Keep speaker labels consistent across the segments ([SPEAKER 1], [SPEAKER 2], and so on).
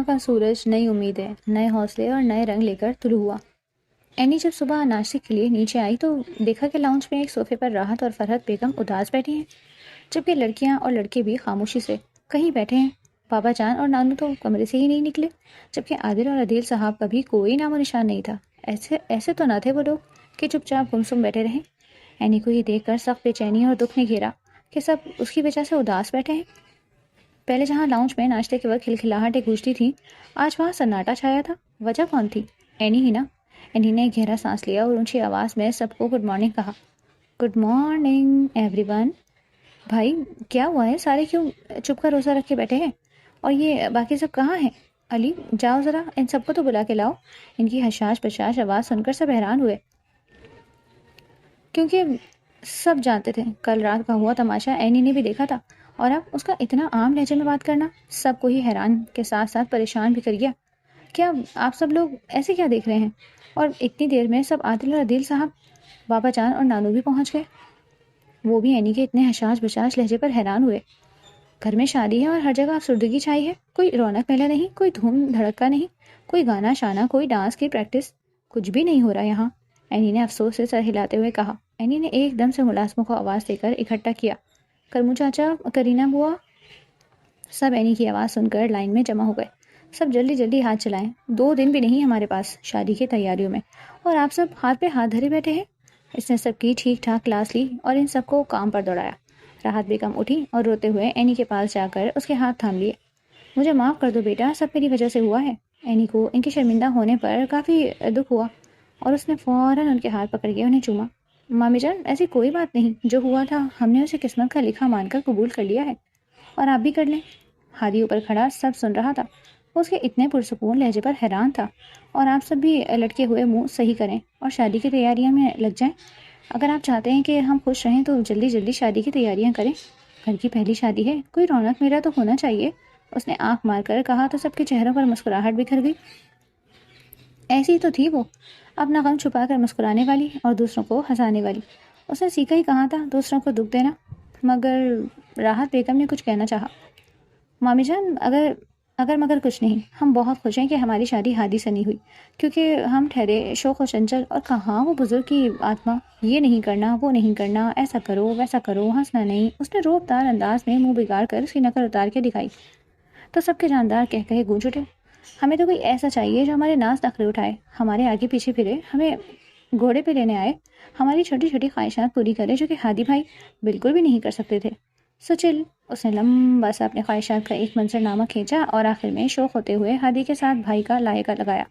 [SPEAKER 1] کا سورج نئی امیدیں، نئے حوصلے اور نئے رنگ لے کر طلوع ہوا۔ اینی جب صبح ناشتے کے لیے نیچے آئی تو دیکھا کہ لاؤنج میں ایک صوفے پر راحت اور فرحت بیگم اداس بیٹھی ہیں، جبکہ لڑکیاں اور لڑکے بھی خاموشی سے کہیں بیٹھے ہیں۔ بابا جان اور نانو تو کمرے سے ہی نہیں نکلے، جبکہ عادل اور عدیل صاحب کا بھی کوئی نام و نشان نہیں تھا۔ ایسے تو نہ تھے وہ لوگ کہ چپ چاپ گمسم بیٹھے رہیں۔ اینی کو یہ دیکھ کر سخت بے چینی اور دکھ نے گھیرا کہ سب اس کی وجہ سے اداس بیٹھے ہیں۔ پہلے جہاں لاؤنج میں ناشتے کے وقت کھلکھلاہٹیں گونجتی تھیں، آج وہاں سناٹا چھایا تھا۔ وجہ کون تھی؟ اینی ہی نا۔ اینی نے گہرا سانس لیا اور اونچی آواز میں سب کو گڈ مارننگ کہا۔ Good morning every one. بھائی کیا ہوا ہے؟ سارے کیوں چپ کر روزہ رکھ کے بیٹھے ہیں؟ اور یہ باقی سب کہاں ہیں؟ علی جاؤ ذرا ان سب کو تو بلا کے لاؤ۔ ان کی حشاش بشاش آواز سن کر سب حیران ہوئے، کیونکہ سب جانتے تھے کل رات کا ہوا تماشا اینی نے بھی دیکھا تھا، اور اب اس کا اتنا عام لہجے میں بات کرنا سب کو ہی حیران کے ساتھ ساتھ پریشان بھی کر گیا۔ کیا آپ سب لوگ ایسے کیا دیکھ رہے ہیں؟ اور اتنی دیر میں سب عادل اور عدیل صاحب، بابا جان اور نانو بھی پہنچ گئے۔ وہ بھی اینی کے اتنے حشاش بشاش لہجے پر حیران ہوئے۔ گھر میں شادی ہے اور ہر جگہ افسردگی چھائی ہے، کوئی رونق میلہ نہیں، کوئی دھوم دھڑکا نہیں، کوئی گانا شانا، کوئی ڈانس کی پریکٹس، کچھ بھی نہیں ہو رہا یہاں۔ اینی نے افسوس سے سر ہلاتے ہوئے کہا۔ اینی نے ایک دم سے ملازموں کو آواز دے کر اکٹھا کیا۔ کرمو چاچا، کرینہ بوا۔ سب اینی کی آواز سن کر لائن میں جمع ہو گئے۔ سب جلدی جلدی ہاتھ چلائیں، 2 دن بھی نہیں ہمارے پاس شادی کی تیاریوں میں، اور آپ سب ہاتھ پہ ہاتھ دھرے بیٹھے ہیں۔ اس نے سب کی ٹھیک ٹھاک کلاس لی اور ان سب کو کام پر دوڑایا۔ راحت بیگم اٹھی اور روتے ہوئے اینی کے پاس جا کر اس کے ہاتھ تھام لیے۔ مجھے معاف کر دو بیٹا، سب میری وجہ سے ہوا ہے۔ اینی کو ان کے شرمندہ ہونے پر کافی دکھ ہوا اور اس نے فوراً ان کے ہاتھ پکڑ کے انہیں چوما۔ مامی جان ایسی کوئی بات نہیں، جو ہوا تھا ہم نے اسے قسمت کا لکھا مان کر قبول کر لیا ہے، اور آپ بھی کر لیں۔ ہادی اوپر کھڑا سب سن رہا تھا، وہ اس کے اتنے پرسکون لہجے پر حیران تھا۔ اور آپ سب بھی لٹکے ہوئے منہ صحیح کریں اور شادی کی تیاریاں میں لگ جائیں۔ اگر آپ چاہتے ہیں کہ ہم خوش رہیں تو جلدی جلدی شادی کی تیاریاں کریں، گھر کی پہلی شادی ہے، کوئی رونق میلہ تو ہونا چاہیے۔ اس نے آنکھ مار کر کہا تو سب کے چہروں پر مسکراہٹ بکھر گئی۔ ایسی ہی تو تھی وہ، اپنا غم چھپا کر مسکرانے والی اور دوسروں کو ہنسانے والی۔ اس نے سیکھا ہی کہا تھا دوسروں کو دکھ دینا۔ مگر راحت بیگم نے کچھ کہنا چاہا۔ مامی جان اگر مگر کچھ نہیں، ہم بہت خوش ہیں کہ ہماری شادی ہادی سے نہیں ہوئی، کیونکہ ہم ٹھہرے شوق و چنچل، اور کہاں وہ بزرگ کی آتما، یہ نہیں کرنا وہ نہیں کرنا، ایسا کرو ویسا کرو، ہنسنا نہیں۔ اس نے روب دار انداز میں منہ بگاڑ کر اس کی نقل اتار کے دکھائی تو سب کے جاندار کہہ کہے گونج اٹھے۔ ہمیں تو کوئی ایسا چاہیے جو ہمارے ناز نخرے اٹھائے، ہمارے آگے پیچھے پھرے، ہمیں گھوڑے پہ لینے آئے، ہماری چھوٹی چھوٹی خواہشات پوری کرے، جو کہ ہادی بھائی بالکل بھی نہیں کر سکتے تھے۔ سچل اس نے لمبا سا اپنے خواہشات کا ایک منظر نامہ کھینچا اور آخر میں شوق ہوتے ہوئے ہادی کے ساتھ بھائی کا لائقہ لگایا،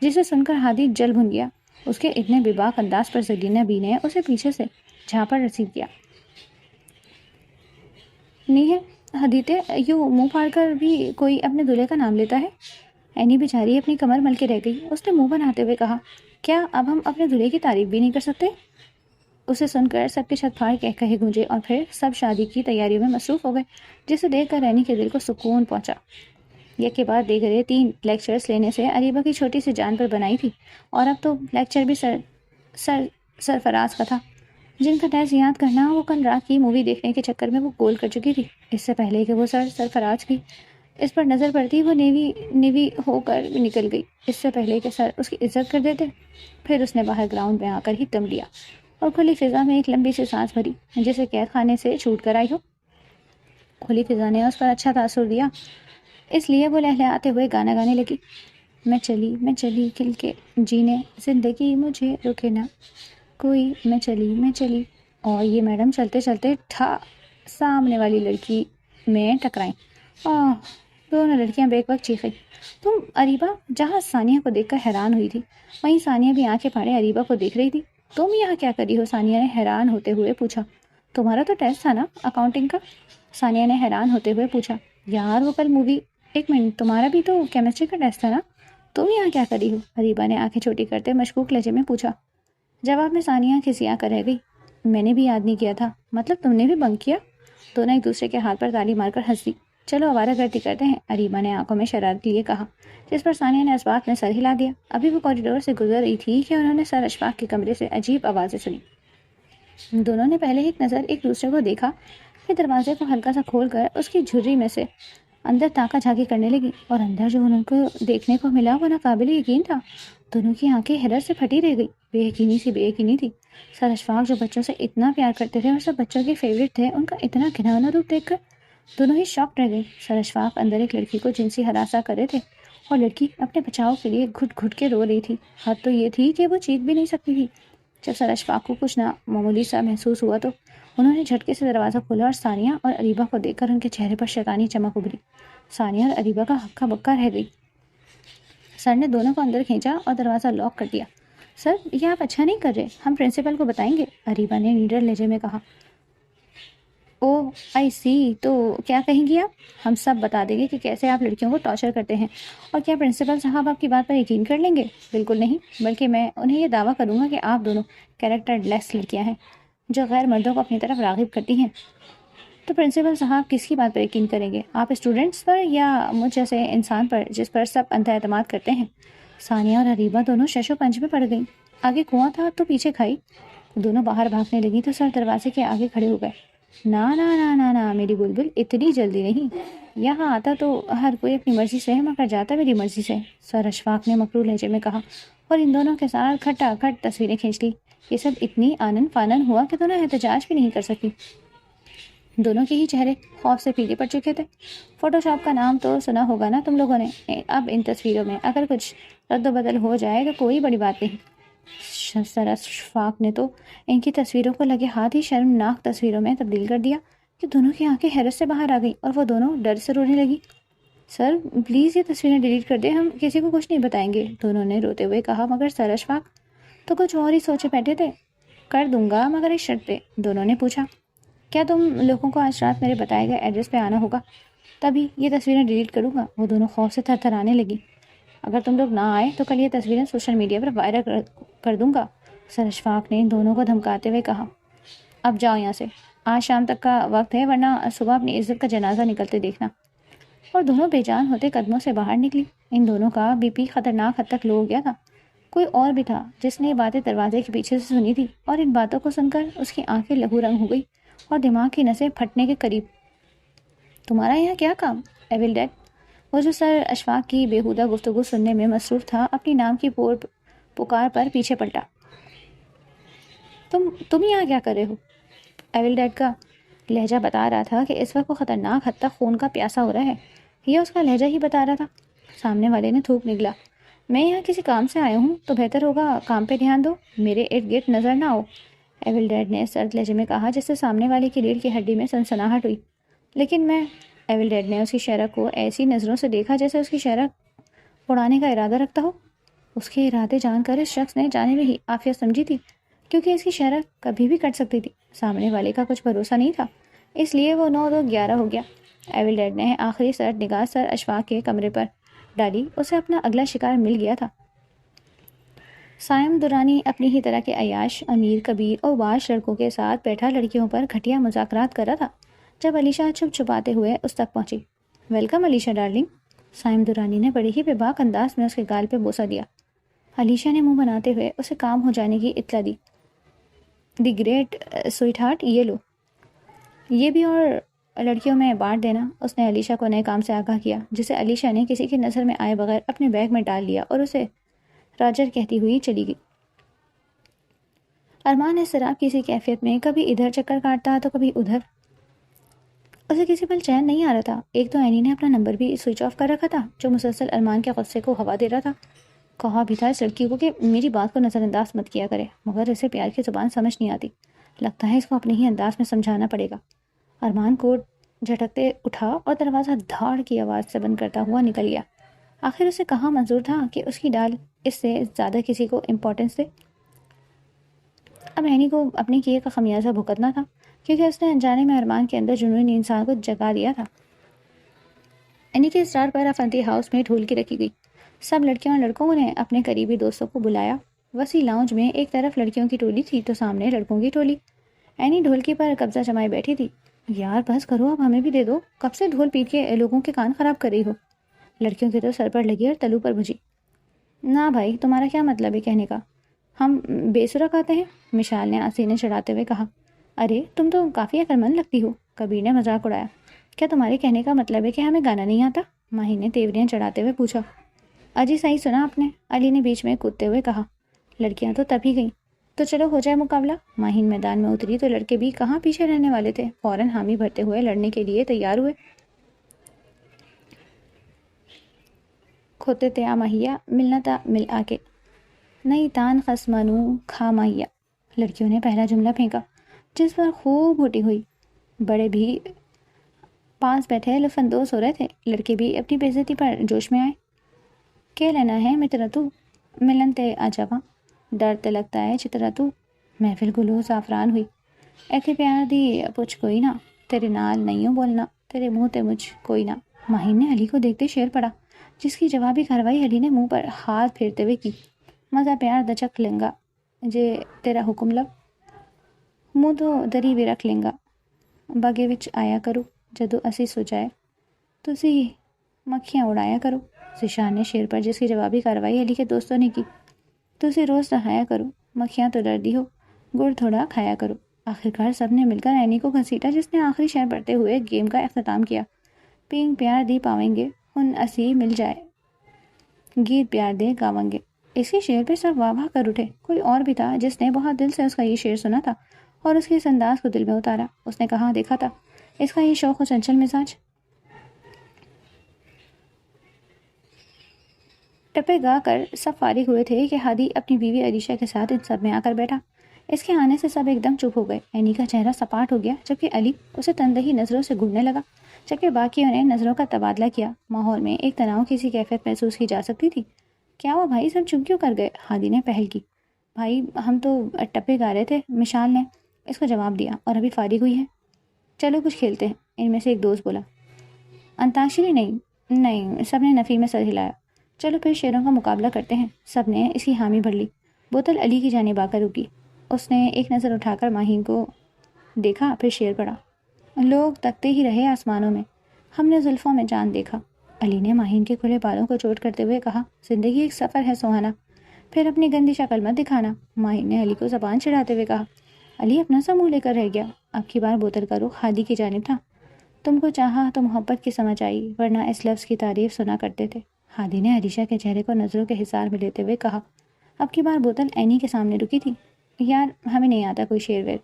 [SPEAKER 1] جسے سن کر ہادی جل بھن گیا۔ اس کے اتنے بے باک انداز پر زرینہ بی نے اسے پیچھے سے جھانپڑ رسید کیا۔ نہیں ہے حدیتے، یوں منہ پھاڑ کر بھی کوئی اپنے دلہے کا نام لیتا ہے؟ اینی بیچاری اپنی کمر مل کے رہ گئی۔ اس نے منہ بناتے ہوئے کہا، کیا اب ہم اپنے دلہے کی تعریف بھی نہیں کر سکتے؟ اسے سن کر سب کے چھت پھاڑ کہہ کہے گونجے اور پھر سب شادی کی تیاریوں میں مصروف ہو گئے، جسے دیکھ کر اینی کے دل کو سکون پہنچا۔ یک کے بعد دیگرے 3 لیکچرز لینے سے اریبہ کی چھوٹی سی جان پر بنائی تھی، اور اب تو لیکچر بھی سرفراز کا تھا، جن کا ٹیسٹ یاد کرنا وہ کل رات کی مووی دیکھنے کے چکر میں وہ گول کر چکی تھی۔ اس سے پہلے کہ وہ سرفراز کی اس پر نظر پڑتی وہ نیوی ہو کر نکل گئی، اس سے پہلے کہ سر اس کی عزت کر دیتے۔ پھر اس نے باہر گراؤنڈ میں آ کر ہی دم لیا اور کھلی فضا میں ایک لمبی سی سانس بھری، جیسے قید خانے سے چھوٹ کر آئی ہو۔ کھلی فضا نے اس پر اچھا تاثر دیا، اس لیے وہ لہلہاتے ہوئے گانا گانے لگی۔ میں چلی کھل کے جینے، زندگی مجھے روکے نہ کوئی، میں چلی۔ اور یہ میڈم چلتے چلتے سامنے والی لڑکی میں ٹکرائیں۔ دونوں لڑکیاں بیک وقت چیخیں۔ تم اریبہ؟ جہاں ثانیہ کو دیکھ کر حیران ہوئی تھی، وہیں ثانیہ بھی آنکھیں پھاڑے اریبہ کو دیکھ رہی تھی۔ تم یہاں کیا کری ہو؟ ثانیہ نے حیران ہوتے ہوئے پوچھا۔ تمہارا تو ٹیسٹ تھا نا اکاؤنٹنگ کا؟ ثانیہ نے حیران ہوتے ہوئے پوچھا۔ یار وہ کل مووی، ایک منٹ، تمہارا بھی تو کیمسٹری کا ٹیسٹ تھا نا؟ تم یہاں کیا کری ہو؟ اریبہ نے آنکھیں چھوٹی کرتے مشکوک لہجے میں پوچھا۔ جواب میں ثانیہ کھسیا کر رہ گئی۔ میں نے بھی یاد نہیں کیا تھا۔ مطلب تم نے بھی بنک کیا؟ دونوں ایک دوسرے کے ہاتھ پر تالی مار کر ہنس دی۔ چلو آوارہ گردی کرتے ہیں، اریبہ نے آنکھوں میں شرارت لیے کہا، جس پر ثانیہ نے اس بات میں سر ہلا دیا۔ ابھی وہ کوریڈور سے گزر رہی تھی کہ انہوں نے سر اشفاق کے کمرے سے عجیب آوازیں سنی۔ دونوں نے پہلے ایک نظر ایک دوسرے کو دیکھا، پھر دروازے کو ہلکا سا کھول کر اس کی جھرری میں سے اندر تاکہ جھانکی کرنے لگی اور اندر جو ان کو دیکھنے کو ملا وہ ناقابل یقین تھا. دونوں کی آنکھیں حیرت سے پھٹی رہ گئی. بے یقینی تھی. سر اشفاق جو بچوں سے اتنا پیار کرتے تھے اور سب بچوں کے فیوریٹ تھے، ان کا اتنا گھناؤنا روپ دیکھ کر دونوں ہی شاکڈ رہ گئے. سر اشفاق اندر ایک لڑکی کو جنسی ہراساں کر رہے تھے اور لڑکی اپنے بچاؤ کے لیے گھٹ گھٹ کے رو رہی تھی. حد تو یہ تھی کہ وہ چیخ بھی نہیں سکتی تھی. جب سر اشفاق کو کچھ معمولی سا محسوس ہوا تو انہوں نے جھٹکے سے دروازہ کھولا اور ثانیہ اور اریبہ کو دیکھ کر ان کے چہرے پر شیطانی چمک ابھری. ثانیہ اور اریبہ کا ہکا بکا رہ گئی. سر نے دونوں کو اندر کھینچا اور دروازہ لاک کر دیا. سر یہ آپ اچھا نہیں کر رہے، ہم پرنسپل کو بتائیں گے، اریبہ نے نیڈر لہجے میں کہا. او آئی سی، تو کیا کہیں گی آپ؟ ہم سب بتا دیں گے کہ کیسے آپ لڑکیوں کو ٹارچر کرتے ہیں. اور کیا پرنسپل صاحب آپ کی بات پر یقین کر لیں گے؟ بالکل نہیں، بلکہ میں انہیں یہ دعویٰ کروں گا کہ آپ دونوں کیریکٹر لیس لڑکیاں ہیں جو غیر مردوں کو اپنی طرف راغب کرتی ہیں. تو پرنسپل صاحب کس کی بات پر یقین کریں گے؟ آپ اسٹوڈنٹس پر یا مجھ جیسے انسان پر جس پر سب اندھا اعتماد کرتے ہیں؟ ثانیہ اور اریبہ دونوں شش و پنج میں پڑ گئیں. آگے کنواں تھا تو پیچھے کھائی. دونوں باہر بھاگنے لگیں تو سر دروازے کے آگے کھڑے ہو گئے. نا نا نا نا نا میری بلبل، اتنی جلدی نہیں. یہاں آتا تو ہر کوئی اپنی مرضی سے ہے، مگر جاتا میری مرضی سے، سر اشفاق نے مکروہ لہجے میں کہا اور ان دونوں کے ساتھ کھٹا کھٹ تصویریں کھینچ لی. یہ سب اتنی آنن فانن ہوا کہ دونوں احتجاج بھی نہیں کر سکی. دونوں کے ہی چہرے خوف سے پیلے پڑ چکے تھے. فوٹو شاپ کا نام تو سنا ہوگا نا تم لوگوں نے. اب ان تصویروں میں اگر کچھ رد و بدل ہو جائے تو کوئی بڑی بات نہیں. سر اشفاق نے تو ان کی تصویروں کو لگے ہاتھ ہی شرمناک تصویروں میں تبدیل کر دیا کہ دونوں کی آنکھیں حیرت سے باہر آ گئیں اور وہ دونوں ڈر سے رونے لگی. سر پلیز یہ تصویریں ڈیلیٹ کر دیں، ہم کسی کو کچھ نہیں بتائیں گے، دونوں نے روتے ہوئے کہا. مگر سر اشفاق تو کچھ اور ہی سوچے بیٹھے تھے. کر دوں گا مگر ایک شرط پہ، دونوں نے پوچھا. کیا تم لوگوں کو آج رات میرے بتائے گئے ایڈریس پہ آنا ہوگا، تبھی یہ تصویریں ڈیلیٹ کروں گا. وہ دونوں خوف سے تھر تھرانے لگی. اگر تم لوگ نہ آئے تو کل یہ تصویریں سوشل میڈیا پر وائرل کر دوں گا، سر اشفاق نے ان دونوں کو دھمکاتے ہوئے کہا. اب جاؤ یہاں سے، آج شام تک کا وقت ہے، ورنہ صبح اپنی عزت کا جنازہ نکلتے دیکھنا. اور دونوں بے جان ہوتے قدموں سے باہر نکلی. ان دونوں کا بی پی خطرناک حد تک لو ہو گیا تھا. کوئی اور بھی تھا جس نے یہ باتیں دروازے کے پیچھے سے سنی تھی، اور ان باتوں کو سن کر اس کی آنکھیں لہو رنگ ہو گئی اور دماغ کی نسیں پھٹنے کے قریب. تمہارا یہاں کیا کام، ایول ڈیڈ؟ وہ جو سر اشفاق کی بیہودہ گفتگو سننے میں مصروف تھا اپنی نام کی پکار پر پیچھے پلٹا. تم یہاں کیا کر رہے ہو؟ ایول ڈیڈ کا لہجہ بتا رہا تھا کہ اس وقت وہ خطرناک حد تک خون کا پیاسا ہو رہا ہے. یہ اس کا لہجہ ہی بتا رہا تھا. سامنے والے نے تھوک نگلا. میں یہاں کسی کام سے آیا ہوں تو بہتر ہوگا کام پہ دھیان دو، میرے ارد گرد نظر نہ آؤ، ایول ڈیڈ نے سرد لہجے میں کہا، جس سے سامنے والے کی ریڑھ کی ہڈی میں سنسناہٹ ہوئی. لیکن میں، ایول ڈیڈ نے اس کی شہرک کو ایسی نظروں سے دیکھا جیسے اس کی شہرک اڑانے کا ارادہ رکھتا ہو. اس کے ارادے جان کر اس شخص نے جانے میں ہی عافیت سمجھی تھی، کیونکہ اس کی شہرک کبھی بھی کٹ سکتی تھی. سامنے والے کا کچھ بھروسہ نہیں تھا، اس لیے وہ 9-2-11 ہو گیا. ایول ڈیڈ نے آخری سرد نگاہ سر اشفاق کے کمرے پر ڈالی. اسے اپنا اگلا شکار مل گیا تھا. سائم دورانی اپنی ہی طرح کے عیاش، امیر، کبیر اور واش لڑکوں کے ساتھ بیٹھا لڑکیوں پر گھٹیا مذاکرات کر رہا تھا. جب علیشہ چھپ چھپاتے ہوئے اس تک پہنچی. ویلکم علیشہ ڈارلنگ، سائم دورانی نے بڑے ہی بے باک انداز میں اس کے گال پہ بوسہ دیا. علیشہ نے منہ بناتے ہوئے اسے کام ہو جانے کی اطلاع دی. دی گریٹ سویٹ ہارٹ، یہ لو، یہ بھی اور لڑکیوں میں بانٹ دینا. اس نے علیشہ کو نئے کام سے آگاہ کیا، جسے علیشہ نے کسی کی نظر میں آئے بغیر اپنے بیگ میں ڈال لیا اور اسے راجر کہتی ہوئی چلی گئی. ارمان اس طرح کسی کیفیت میں کبھی ادھر چکر کاٹتا تو کبھی ادھر. اسے کسی پل چین نہیں آ رہا تھا. ایک تو اینی نے اپنا نمبر بھی سوئچ آف کر رکھا تھا، جو مسلسل ارمان کے غصے کو ہوا دے رہا تھا. کہا بھی تھا اس لڑکی کو کہ میری بات کو نظر انداز مت کیا کرے، مگر اسے پیار کی زبان سمجھ نہیں آتی. لگتا ہے اس کو اپنے ہی انداز میں سمجھانا پڑے گا. ارمان کو جھٹکتے اٹھا اور دروازہ دھاڑ کی آواز سے بند کرتا ہوا نکل گیا. آخر اسے کہاں منظور تھا کہ اس کی ڈال اس سے زیادہ کسی کو امپورٹنس دے. اب اینی کو اپنے کیے کا خمیازہ بھگتنا تھا، کیونکہ اس نے انجانے میں ارمان کے اندر جنونی انسان کو جگا دیا تھا. اینی کے اصرار پر افنتی ہاؤس میں ڈھولکی رکھی گئی. سب لڑکیوں اور لڑکوں نے اپنے قریبی دوستوں کو بلایا. وسیع لاؤنج میں ایک طرف لڑکیوں کی ٹولی تھی تو سامنے لڑکوں کی ٹولی. اینی ڈھولکی پر قبضہ جمائے بیٹھی تھی. یار بس کرو، اب ہمیں بھی دے دو، کب سے ڈھول پیٹ کے لوگوں کے کان خراب کر رہی ہو. لڑکیوں کی تو سر پر لگی اور تلو پر بجھی. نہ بھائی، تمہارا کیا مطلب ہے کہنے کا، ہم بے سرخ آتے ہیں، مشال نے آسینے چڑھاتے ہوئے کہا. ارے تم تو کافی عقل مند لگتی ہو، کبیر نے مذاق اڑایا. کیا تمہارے کہنے کا مطلب ہے کہ ہمیں گانا نہیں آتا؟ ماہین نے تیوریاں چڑھاتے ہوئے پوچھا۔ اجی صحیح سنا آپ نے، علی نے بیچ میں کودتے ہوئے کہا۔ لڑکیاں تو تب ہی گئیں، تو چلو ہو جائے مقابلہ۔ ماہین میدان میں اتری تو لڑکے بھی کہاں پیچھے رہنے والے تھے، فوراً حامی بھرتے ہوئے لڑنے کے لیے تیار ہوئے۔ کھوتے تیا ماہیا ملنا تا مل آ کے، نئی تان خسمانو کھا ماہیا۔ لڑکیوں نے پہلا جملہ پھینکا، جس پر خوب ہوٹی ہوئی۔ بڑے بھی پاس بیٹھے لطف اندوز ہو رہے تھے، لڑکے بھی اپنی بے عزتی پر جوش میں آئے۔ کیا لینا ہے مترا تو، ملن تے آ جاواں، ڈر تے لگتا ہے چترا تو۔ محفل گلو زعفران ہوئی۔ ایتھے پیار دی پوچھ کوئی نہ، تیرے نال نہیںوں بولنا، تیرے منہ تے مجھ کوئی نہ۔ ماہین نے علی کو دیکھتے شعر پڑھا، جس کی جوابی کارروائی علی نے منہ پر ہاتھ پھیرتے ہوئے کی۔ مزہ پیار دا چکھ لیں گا جے تیرا حکم لب، منہ تو دری بھی رکھ لیں گا، باغے وچ آیا کرو جدو اسی سو جائے، تسی مکھیاں اڑایا کرو۔ ذیشان نے شعر پر جس کی جوابی کارروائی علی کے دوستوں نے کی، تسی روز نہایا کرو، مکھیاں تو ڈردی ہو، گڑ تھوڑا کھایا کرو۔ آخرکار سب نے مل کر اینی کو گھسیٹا، جس نے آخری شعر پڑھتے ہوئے گیم کا اختتام کیا۔ پینگ پیار دی پاویں گے، ہن اسی مل جائے، گیت پیار دے گاواں گے۔ اس کے شعر پہ سب واہ واہ کر اٹھے۔ کوئی اور بھی تھا جس نے بہت دل سے اس کا یہ شعر سنا تھا اور اس کے اس انداز کو دل میں اتارا۔ اس نے کہا دیکھا تھا اس کا یہ شوق و چنچل مزاج۔ ٹپے گا کر سب فارغ ہوئے تھے کہ ہادی اپنی بیوی علیشہ کے ساتھ ان سب میں آ کر بیٹھا۔ اس کے آنے سے سب ایک دم چپ ہو گئے۔ اینی کا چہرہ سپاٹ ہو گیا، جبکہ علی اسے تندہی نظروں سے گھورنے لگا، جبکہ باقیوں نے نظروں کا تبادلہ کیا۔ ماحول میں ایک تناؤ کی سی کیفیت محسوس کی جا سکتی تھی۔ کیا ہوا بھائی، سب چپ کیوں کر گئے؟ ہادی نے پہل کی۔ بھائی ہم تو ٹپے گا رہے تھے، مشال نے اس کو جواب دیا، اور ابھی فارغ ہوئی ہے۔ چلو کچھ کھیلتے ہیں، ان میں سے ایک دوست بولا۔ انتاکشری نہیں، سب نے نفی میں سر ہلایا۔ چلو پھر شعروں کا مقابلہ کرتے ہیں، سب نے اس کی حامی بھر لی۔ بوتل علی کی جانب آ کر رکی۔ اس نے ایک نظر اٹھا کر ماہین کو دیکھا، پھر شعر پڑھا۔ لوگ تکتے ہی رہے آسمانوں میں، ہم نے زلفوں میں چاند دیکھا۔ علی نے ماہین کے کھلے بالوں کو چوٹ کرتے ہوئے کہا، زندگی ایک سفر ہے سہانا، پھر اپنی گندی شکل مت دکھانا۔ ماہین نے علی کو زبان چڑھاتے ہوئے کہا۔ علی اپنا سا منہ لے کر رہ گیا۔ اب کی بار بوتل کا رخ ہادی کی جانب تھا۔ تم کو چاہا تو محبت کی سمجھ آئی، ورنہ اس لفظ کی تعریف سنا کرتے تھے۔ ہادی نے علیشہ کے چہرے کو نظروں کے حصار میں لیتے ہوئے کہا۔ اب کی بار بوتل اینی کے سامنے رکی تھی۔ یار ہمیں نہیں آتا کوئی شعر ویر،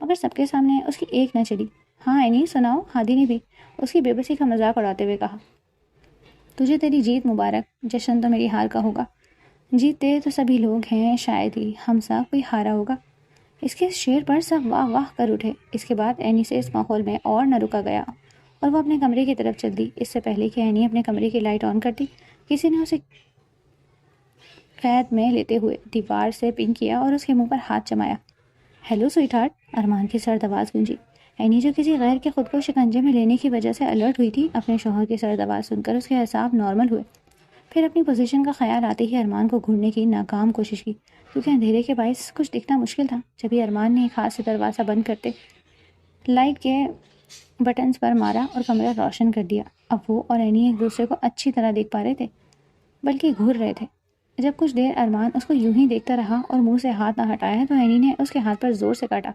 [SPEAKER 1] مگر سب کے سامنے اس کی ایک نہ چلی۔ ہاں اینی سناؤ، ہادی نے بھی اس کی بے بسی کا مذاق اڑاتے ہوئے کہا۔ تجھے تیری جیت مبارک، جشن تو میری ہار کا ہوگا۔ جیتے تو سبھی لوگ ہیں، شاید ہی ہم سا کوئی ہارا ہوگا۔ اس کے شعر پر سب واہ واہ کر اٹھے۔ اس کے بعد اینی سے اس ماحول میں اور نہ رکا گیا اور وہ اپنے کمرے کی طرف چل دی۔ اس سے پہلے کہ اینی اپنے کمرے کی لائٹ آن کرتی، کسی نے اسے قید میں لیتے ہوئے دیوار سے پن کیا اور اس کے منہ پر ہاتھ جمایا۔ ہیلو سویٹ ہارٹ، ارمان کی سرد آواز گونجی۔ اینی جو کسی غیر کے خود کو شکنجے میں لینے کی وجہ سے الرٹ ہوئی تھی، اپنے شوہر کی سرد آواز سن کر اس کے اعصاب نارمل ہوئے۔ پھر اپنی پوزیشن کا خیال آتے ہی ارمان کو گھورنے کی ناکام کوشش کی، کیونکہ اندھیرے کے باعث کچھ دکھنا مشکل تھا۔ جبھی ارمان نے ایک ہاتھ سے دروازہ بند کرتے لائٹ کے بٹنز پر مارا اور کمرہ روشن کر دیا۔ اب وہ اور اینی ایک دوسرے کو اچھی طرح دیکھ پا رہے تھے، بلکہ گھور رہے تھے۔ جب کچھ دیر ارمان اس کو یوں ہی دیکھتا رہا اور منہ سے ہاتھ نہ ہٹایا تو اینی نے اس کے ہاتھ پر زور سے کاٹا۔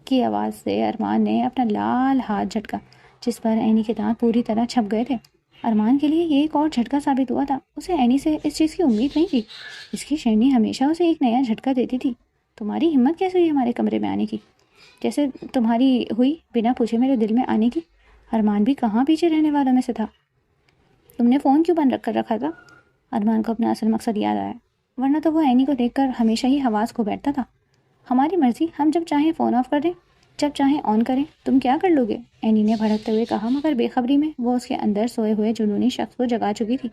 [SPEAKER 1] کی آواز سے ارمان نے اپنا لال ہاتھ جھٹکا، جس پر اینی کے دانت پوری طرح چھپ گئے تھے۔ ارمان کے لیے یہ ایک اور جھٹکا ثابت ہوا تھا۔ اسے اینی سے اس چیز کی امید نہیں تھی۔ اس کی شیرنی ہمیشہ اسے ایک نیا جھٹکا دیتی تھی۔ تمہاری ہمت کیسے ہوئی ہمارے کمرے میں آنے کی؟ جیسے تمہاری ہوئی بنا پوچھے میرے دل میں آنے کی۔ ارمان بھی کہاں پیچھے رہنے والوں میں سے تھا۔ تم نے فون کیوں بند کر رکھا تھا؟ ارمان کو اپنا اصل مقصد یاد آیا، ورنہ تو وہ اینی کو دیکھ کر ہمیشہ ہی حواس کھو بیٹھتا تھا۔ ہماری مرضی، ہم جب چاہیں فون آف کر دیں، جب چاہیں آن کریں، تم کیا کر لو گے؟ اینی نے بھڑکتے ہوئے کہا، مگر بے خبری میں وہ اس کے اندر سوئے ہوئے جنونی شخص کو جگا چکی تھی۔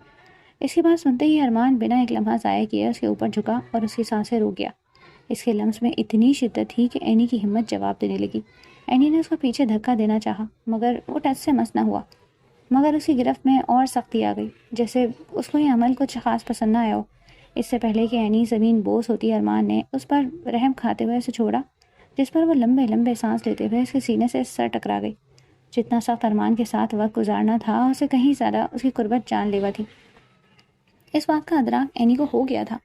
[SPEAKER 1] اس کی بات سنتے ہی ارمان بنا ایک لمحہ ضائع کیے اس کے اوپر جھکا اور اس کی سانسیں روک گیا۔ اس کے لمس میں اتنی شدت تھی کہ اینی کی ہمت جواب دینے لگی۔ اینی نے اس کو پیچھے دھکا دینا چاہا، مگر وہ ٹچ سے مس نہ ہوا۔ مگر اس کی گرفت میں اور سختی آ گئی، جیسے اس کو یہ عمل کچھ خاص پسند نہ آیا ہو۔ اس سے پہلے کہ اینی زمین بوس ہوتی، ارمان نے اس پر رحم کھاتے ہوئے اسے چھوڑا، جس پر وہ لمبے لمبے سانس لیتے ہوئے اس کے سینے سے سر ٹکرا گئی۔ جتنا سخت ارمان کے ساتھ وقت گزارنا تھا، اسے کہیں زیادہ اس کی قربت جان لیوا تھی۔ اس بات کا ادراک اینی کو ہو گیا تھا۔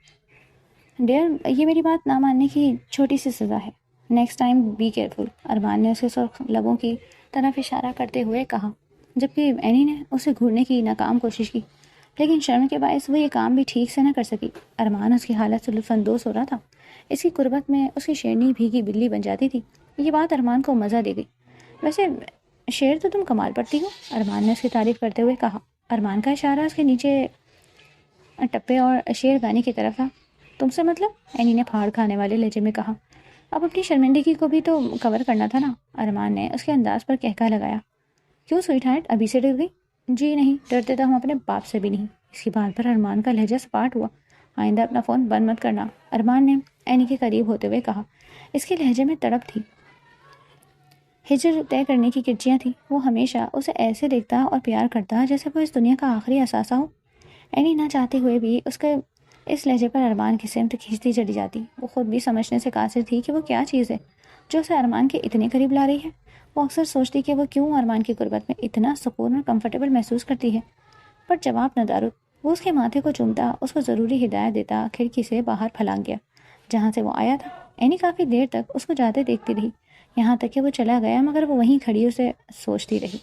[SPEAKER 1] ڈیئر، یہ میری بات نہ ماننے کی چھوٹی سی سزا ہے۔ Next time be careful. Armaan نے اس کے سرخ لبوں کی طرف اشارہ کرتے ہوئے کہا، جبکہ اینی نے اسے گھورنے کی ناکام کوشش کی، لیکن شرم کے باعث وہ یہ کام بھی ٹھیک سے نہ کر سکی۔ ارمان اس کی حالت سے لطف اندوز ہو رہا تھا۔ اس کی قربت میں اس کی شیرنی بھیگی بلی بن جاتی تھی۔ یہ بات ارمان کو مزہ دے گئی۔ ویسے شعر تو تم کمال پڑھتی ہو، ارمان نے اس کی تعریف کرتے ہوئے کہا۔ ارمان کا اشارہ اس کے نیچے ٹپے اور شعر گانے کی طرف تھا۔ تم سے مطلب؟ اینی نے پھاڑ کھانے والے لہجے میں کہا۔ اب اپنی شرمندگی کو بھی تو کور کرنا تھا نا، ارمان نے اس کے انداز پر کہکا لگایا۔ کیوں سویٹ ہارٹ، ابھی سے ڈر گئی؟ جی نہیں، ڈرتے تو ہم اپنے باپ سے بھی نہیں۔ اس کی بات پر ارمان کا لہجہ سپاٹ ہوا۔ آئندہ اپنا فون بند مت کرنا، ارمان نے اینی کے قریب ہوتے ہوئے کہا۔ اس کے لہجے میں تڑپ تھی، ہجر طے کرنے کی کرچیاں تھیں۔ وہ ہمیشہ اسے ایسے دیکھتا اور پیار کرتا جیسے وہ اس دنیا کا آخری اثاثہ ہو۔ اینی نہ چاہتے ہوئے بھی اس کے اس لہجے پر ارمان کی سمت کھینچتی چلی جاتی۔ وہ خود بھی سمجھنے سے قاصر تھی کہ وہ کیا چیز ہے جو اسے ارمان کے اتنے قریب لا رہی ہے۔ وہ اکثر سوچتی کہ وہ کیوں ارمان کی قربت میں اتنا سکون اور کمفرٹیبل محسوس کرتی ہے، پر جواب نہ دارد۔ وہ اس کے ماتھے کو چومتا، اس کو ضروری ہدایت دیتا، کھڑکی سے باہر پھلانگ گیا جہاں سے وہ آیا تھا۔ اینی کافی دیر تک اس کو جاتے دیکھتی رہی، یہاں تک کہ وہ چلا گیا، مگر وہ وہیں کھڑی اسے سوچتی رہی۔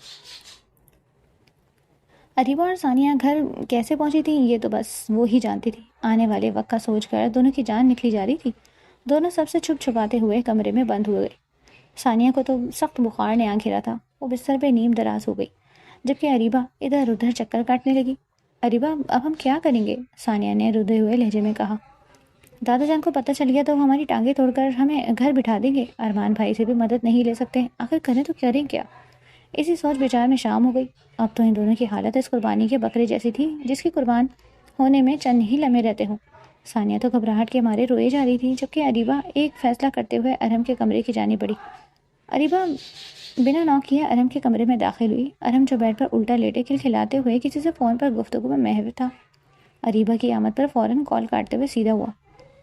[SPEAKER 1] اریبہ اور ثانیہ گھر کیسے پہنچی تھی یہ تو بس وہ ہی جانتی تھی۔ آنے والے وقت کا سوچ کر دونوں کی جان نکلی جا رہی تھی۔ دونوں سب سے چھپ چھپاتے ہوئے کمرے میں بند ہوئے۔ ثانیہ کو تو سخت بخار نے آ گھیرا تھا، وہ بستر پہ نیم دراز ہو گئی، جبکہ اریبہ ادھر ادھر چکر کاٹنے لگی۔ اریبہ اب ہم کیا کریں گے؟ ثانیہ نے رودے ہوئے لہجے میں کہا۔ دادا جان کو پتہ چل گیا تو وہ ہماری ٹانگیں توڑ کر ہمیں گھر بٹھا دیں گے۔ ارمان بھائی سے بھی مدد نہیں لے سکتے، آخر کریں تو کریں کیا؟ اسی سوچ بچار میں شام ہو گئی۔ اب تو ان دونوں کی حالت اس قربانی کے بکرے جیسی تھی جس کی قربان ہونے میں چند ہی لمحے رہتے ہوں۔ ثانیہ تو گھبراہٹ کے مارے روئے جا رہی تھی، جبکہ اریبہ ایک فیصلہ کرتے ہوئے ارم کے کمرے کی جانب بڑھی۔ اریبہ بنا نوک کیے ارم کے کمرے میں داخل ہوئی۔ ارم جو بیڈ پر الٹا لیٹے کھلکھلاتے ہوئے کسی سے فون پر گفتگو میں محو تھا، اریبہ کی آمد پر فوراً کال کاٹتے ہوئے سیدھا ہوا۔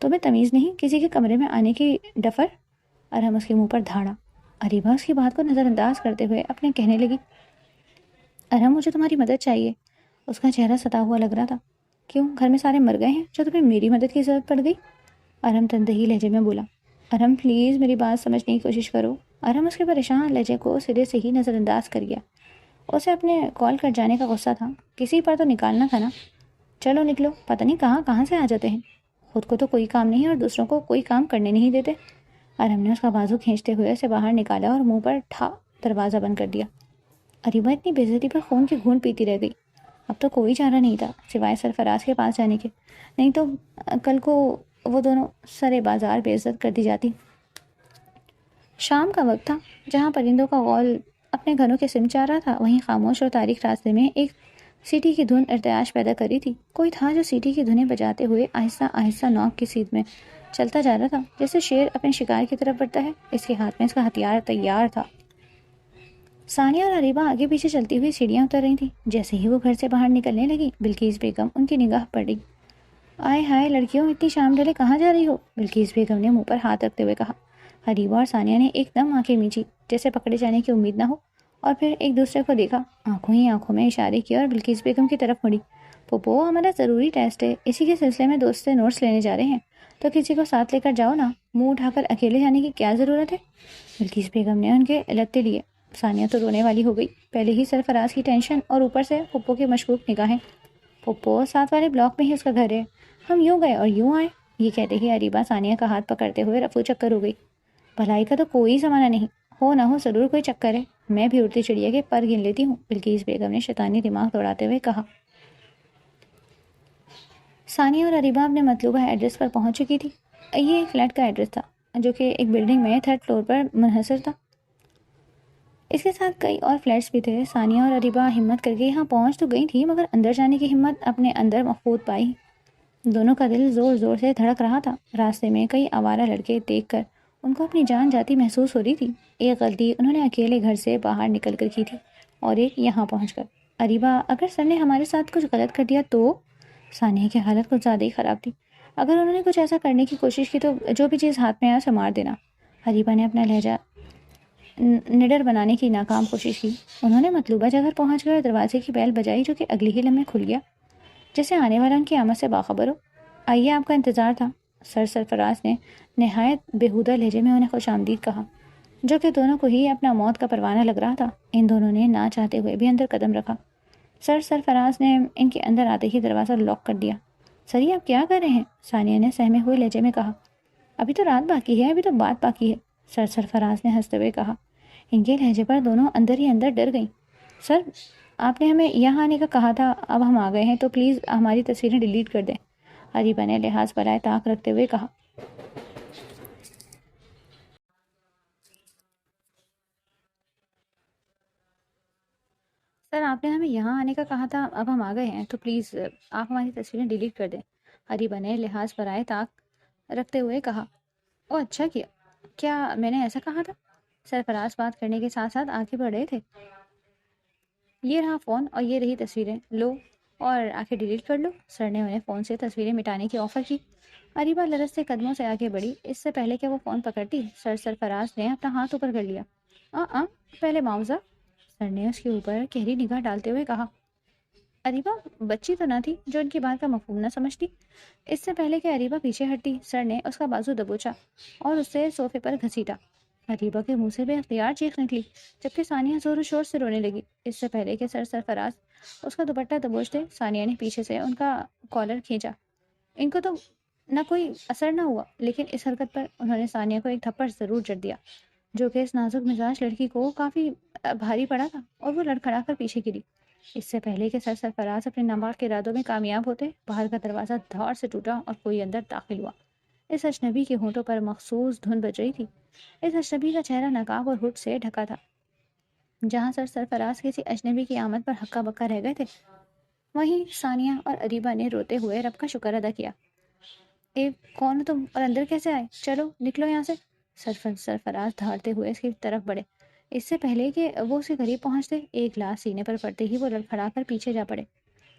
[SPEAKER 1] تمہیں تمیز نہیں کسی کے کمرے میں آنے کی ڈفر؟ ارم اس کے منہ پر دھاڑا۔ اریبہ اس کی بات کو نظر انداز کرتے ہوئے اپنے کہنے لگی، ارم مجھے تمہاری مدد چاہیے۔ اس کا چہرہ ستا ہوا لگ رہا تھا۔ کیوں، گھر میں سارے مر گئے ہیں جو تمہیں میری مدد کی ضرورت پڑ گئی؟ ارم تندہی لہجے میں بولا۔ ارم پلیز میری بات سمجھنے کی کوشش کرو۔ ارم اس کے پریشان لہجے کو سرے سے ہی نظر انداز کر گیا۔ اسے اپنے کال کٹ جانے کا غصہ تھا، کسی پر تو نکالنا تھا نا۔ چلو نکلو، پتہ نہیں کہاں سے آ جاتے ہیں، خود کو تو کوئی کام نہیں اور دوسروں کو کوئی کام کرنے نہیں دیتے۔ ارم نے اس کا بازو کھینچتے ہوئے اسے باہر نکالا اور منہ پر ٹھا دروازہ بند کر دیا۔ اریبہ اتنی بے عزتی پر خون کی گھونٹ پیتی رہ گئی۔ اب تو کوئی چارہ نہیں تھا سوائے سرفراز کے پاس جانے کے، نہیں تو کل کو وہ دونوں سرے بازار بے عزت کر دی جاتی۔ شام کا وقت تھا، جہاں پرندوں کا غول اپنے گھروں کے سمت جا رہا تھا، وہیں خاموش اور تاریک راستے میں ایک سیٹی کی دھن ارتعاش پیدا کری تھی۔ کوئی تھا جو سیٹی کی دھنیں بجاتے ہوئے آہستہ آہستہ نوک کی سیدھ میں چلتا جا رہا تھا، جیسے شیر اپنے شکار کی طرف بڑھتا ہے۔ اس کے ہاتھ میں اس کا ہتھیار تیار تھا۔ ثانیہ اور اریبہ آگے پیچھے چلتی ہوئی سیڑھیاں اتر رہی تھیں۔ جیسے ہی وہ گھر سے باہر نکلنے لگی، بلقیس بیگم ان کی نگاہ پڑ گئی۔ آئے ہائے لڑکیوں، اتنی شام ڈھلے کہاں جا رہی ہو؟ بلقیس بیگم نے منہ پر ہاتھ رکھتے ہوئے کہا۔ اریبہ اور ثانیہ نے ایک دم آنکھیں میچی، جیسے پکڑے جانے کی امید نہ ہو، اور پھر ایک دوسرے کو دیکھا، آنکھوں ہی آنکھوں میں اشارے کیا اور بلقیس بیگم کی طرف مڑی۔ پھوپھو، ہمارا ضروری ٹیسٹ ہے، اسی کے سلسلے میں دوست سے نوٹس لینے جا رہے ہیں، تو کسی کو ساتھ لے کر جاؤ نا، منہ اٹھا کر اکیلے جانے کی کیا ضرورت ہے؟ بلقیس بیگم نے ان کے لتے لیے۔ ثانیہ تو رونے والی ہو گئی، پہلے ہی سرفراز کی ٹینشن اور اوپر سے پھوپھو کی مشکوک نگاہیں۔ پھوپھو، ساتھ والے بلاک میں ہی اس کا گھر ہے، ہم یوں گئے اور یوں آئے۔ یہ کہتے ہی اریبہ ثانیہ کا ہاتھ پکڑتے ہوئے رفو چکر ہو گئی۔ بھلائی کا تو کوئی زمانہ نہیں، ہو نہ ہو ضرور کوئی چکر ہے، میں بھی اڑتی چڑیا کے پر گن لیتی ہوں، بلقیس بیگم نے شیطانی دماغ دوڑاتے ہوئے کہا۔ ثانیہ اور اریبہ اپنے مطلوبہ ایڈریس پر پہنچ چکی تھی۔ یہ ایک فلیٹ کا ایڈریس تھا جو کہ ایک بلڈنگ میں 3rd فلور پر منحصر تھا۔ اس کے ساتھ کئی اور فلیٹس بھی تھے۔ ثانیہ اور اریبہ ہمت کر کے یہاں پہنچ تو گئی تھی، مگر اندر جانے کی ہمت اپنے اندر مفقود پائی۔ دونوں کا دل زور زور سے دھڑک رہا تھا۔ راستے میں کئی آوارہ لڑکے دیکھ کر ان کو اپنی جان جاتی محسوس ہو رہی تھی۔ ایک غلطی انہوں نے اکیلے گھر سے باہر نکل کر کی تھی، اور ایک یہاں پہنچ کر۔ اریبہ، اگر سر نے ہمارے ساتھ کچھ غلط کر دیا تو؟ ثانیہ کی حالت کچھ زیادہ ہی خراب تھی۔ اگر انہوں نے کچھ ایسا کرنے کی کوشش کی تو جو بھی چیز ہاتھ میں آیا اسے مار دینا۔ اریبہ نے اپنا لہجہ نڈر بنانے کی ناکام کوشش کی۔ انہوں نے مطلوبہ جگہ پہنچ کر دروازے کی بیل بجائی، جو کہ اگلی ہی لمحے کھل گیا، جیسے آنے والا ان کی آمد سے باخبر ہو۔ آئیے، آپ کا انتظار تھا، سرفراز نے نہایت بےہودہ لہجے میں انہیں خوش آمدید کہا۔ جو کہ دونوں کو ہی اپنا موت کا پروانہ لگ رہا تھا۔ ان دونوں نے نہ چاہتے ہوئے بھی اندر قدم رکھا۔ سرفراز نے ان کے اندر آتے ہی دروازہ لاک کر دیا۔ سر یہ آپ کیا کر رہے ہیں؟ ثانیہ نے سہمے ہوئے لہجے میں کہا۔ ابھی تو رات باقی ہے، ابھی تو بات باقی ہے، سرفراز نے ہنستے ہوئے کہا۔ ان کے لہجے پر دونوں اندر ہی اندر ڈر گئیں۔ سر آپ نے ہمیں یہاں آنے کا کہا تھا، اب ہم آ گئے ہیں تو پلیز ہماری تصویریں ڈیلیٹ کر دیں، اریبہ نے لحاظ برائے طاق رکھتے ہوئے کہا۔ سر آپ نے ہمیں یہاں آنے کا کہا تھا، اب ہم آ گئے ہیں تو پلیز آپ ہماری تصویریں ڈیلیٹ کر دیں، اریبہ نے لحاظ برائے طاق رکھتے ہوئے کہا۔ او اچھا کیا، کیا میں نے ایسا کہا تھا؟ سرفراز بات کرنے کے ساتھ ساتھ آگے بڑھ رہے تھے۔ یہ رہا فون اور یہ رہی تصویریں، لو اور آخر ڈیلیٹ کر لو۔ سر نے انہیں فون سے تصویریں مٹانے کی آفر کی۔ اریبہ لرزتے قدموں سے آگے بڑھی۔ اس سے پہلے کہ وہ فون پکڑتی، سرفراز نے اپنا ہاتھ اوپر کر لیا۔ پہلے معاوضہ، سر نے اس کے اوپر گہری نگاہ ڈالتے ہوئے کہا۔ اریبہ بچی تو نہ تھی جو ان کی بات کا مفہوم نہ سمجھتی۔ اس سے پہلے کہ اریبہ پیچھے ہٹتی، سر نے اس کا بازو دبوچا اور اسے صوفے پر گھسیٹا۔ اریبہ کے منہ سے بے اختیار چیخ نکلی، جبکہ ثانیہ زور و شور سے رونے لگی۔ اس سے پہلے کہ سرفراز اس کا دوپٹہ دبوچ دے، ثانیہ نے پیچھے سے ان کا کالر کھینچا۔ ان کو تو نہ کوئی اثر نہ ہوا، لیکن اس حرکت پر انہوں نے ثانیہ کو ایک تھپڑ ضرور جڑ دیا، جو کہ اس نازک مزاج لڑکی کو کافی بھاری پڑا تھا، اور وہ لڑکھڑا کر پیچھے گری۔ اس سے پہلے کہ سرفراز اپنے ناپاک ارادوں میں کامیاب ہوتے، باہر کا دروازہ دھاڑ سے ٹوٹا اور کوئی اندر داخل ہوا۔ اس اجنبی کے ہونٹوں پر مخصوص دھن بج رہی تھی۔ اس اجنبی کا چہرہ نقاب اور ہوڈ سے ڈھکا تھا۔ جہاں سرفراز کسی اجنبی کی آمد پر ہکا بکا رہ گئے تھے، وہیں ثانیہ اور اریبہ نے روتے ہوئے رب کا شکر ادا کیا۔ اے کون ہو تم اور اندر کیسے آئے؟ چلو نکلو یہاں سے۔ سرفراز دھاڑتے ہوئے اس کی طرف بڑھے۔ اس سے پہلے کہ وہ اس کے قریب پہنچتے، ایک گلاس سینے پر پڑتے ہی وہ لڑکھڑا کر پیچھے جا پڑے۔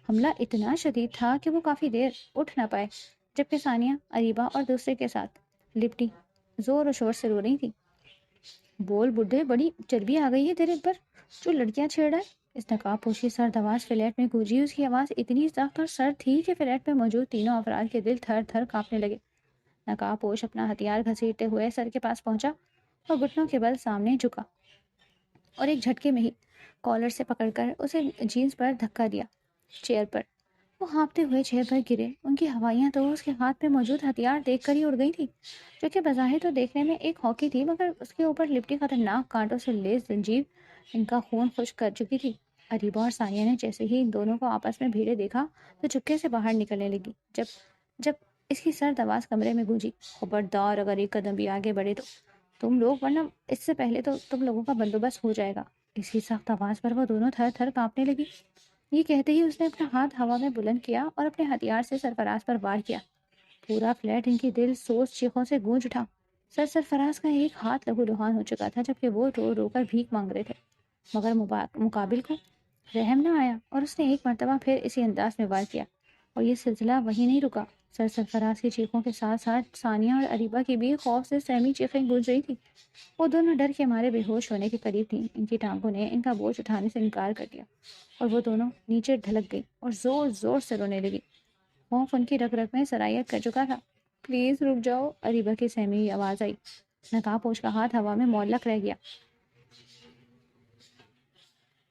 [SPEAKER 1] حملہ اتنا شدید تھا کہ وہ کافی دیر اٹھ نہ پائے، جبکہ ثانیہ، اریبہ اور دوسرے کے ساتھ لپٹی زور و شور سے رو رہی تھی۔ بول بڈھے، بڑی چربی آ گئی ہے تیرے پر، جو لڑکیاں چھیڑ رہا ہے۔ اس نقاب پوشی سرد آواز فلیٹ میں گونجی۔ اس کی آواز اتنی سخت اور سرد تھی کہ فلیٹ میں موجود تینوں افراد کے دل تھر تھر کانپنے لگے۔ نقاب پوش اپنا ہتھیار گھسیٹتے ہوئے سر کے پاس پہنچا اور گھٹنوں کے بل سامنے جھکا اور ایک جھٹکے میں ہی کالر سے پکڑ کر اسے جینس پر دھکا دیا، چیئر پر۔ وہ ہانپتے ہوئے چیئر پر گرے۔ ان کی ہوائیاں تو اس کے ہاتھ میں موجود ہتھیار دیکھ کر ہی اڑ گئی تھی، جو کہ بظاہر تو دیکھنے میں ایک ہاکی تھی، مگر اس کے اوپر لپٹی خطرناک کانٹوں سے لیس زنجیر ان کا خون خشک کر چکی تھی۔ اریبہ اور ثانیہ نے جیسے ہی ان دونوں کو آپس میں بھیڑے دیکھا تو چپکے سے باہر نکلنے لگی۔ جب اس کی سرد آواز کمرے میں گونجی، خبردار اگر ایک قدم بھی آگے بڑھے تو تم لوگ، ورنہ اس سے پہلے تو تم لوگوں کا بندوبست ہو جائے گا۔ اس کی سخت آواز پر وہ دونوں تھر تھر کانپنے لگی۔ یہ کہتے ہی اس نے اپنا ہاتھ ہوا میں بلند کیا اور اپنے ہتھیار سے سرفراز پر وار کیا۔ پورا فلیٹ ان کی دل سوز چیخوں سے گونج اٹھا۔ سرفراز کا ایک ہاتھ لہو لہان ہو چکا تھا، جبکہ وہ رو رو کر بھیک مانگ رہے تھے، مگر مقابل کو رحم نہ آیا اور اس نے ایک مرتبہ پھر اسی انداز میں وار کیا، اور یہ سلسلہ وہیں نہیں رکا۔ سرفراز کی چیخوں کے ساتھ ساتھ ثانیہ اور اریبہ کی بھی خوف سے سہمی چیخیں گونج رہی تھی۔ وہ دونوں ڈر کے مارے بے ہوش ہونے کے قریب تھیں۔ ان کی ٹانگوں نے ان کا بوجھ اٹھانے سے انکار کر دیا اور وہ دونوں نیچے ڈھلک گئی اور زور زور سے رونے لگی۔ خوف ان کی رگ رگ میں سرایت کر چکا تھا۔ پلیز رک جاؤ، اریبہ کی سہمی آواز آئی۔ نقاب پوش کا ہاتھ ہوا میں معلق رہ گیا۔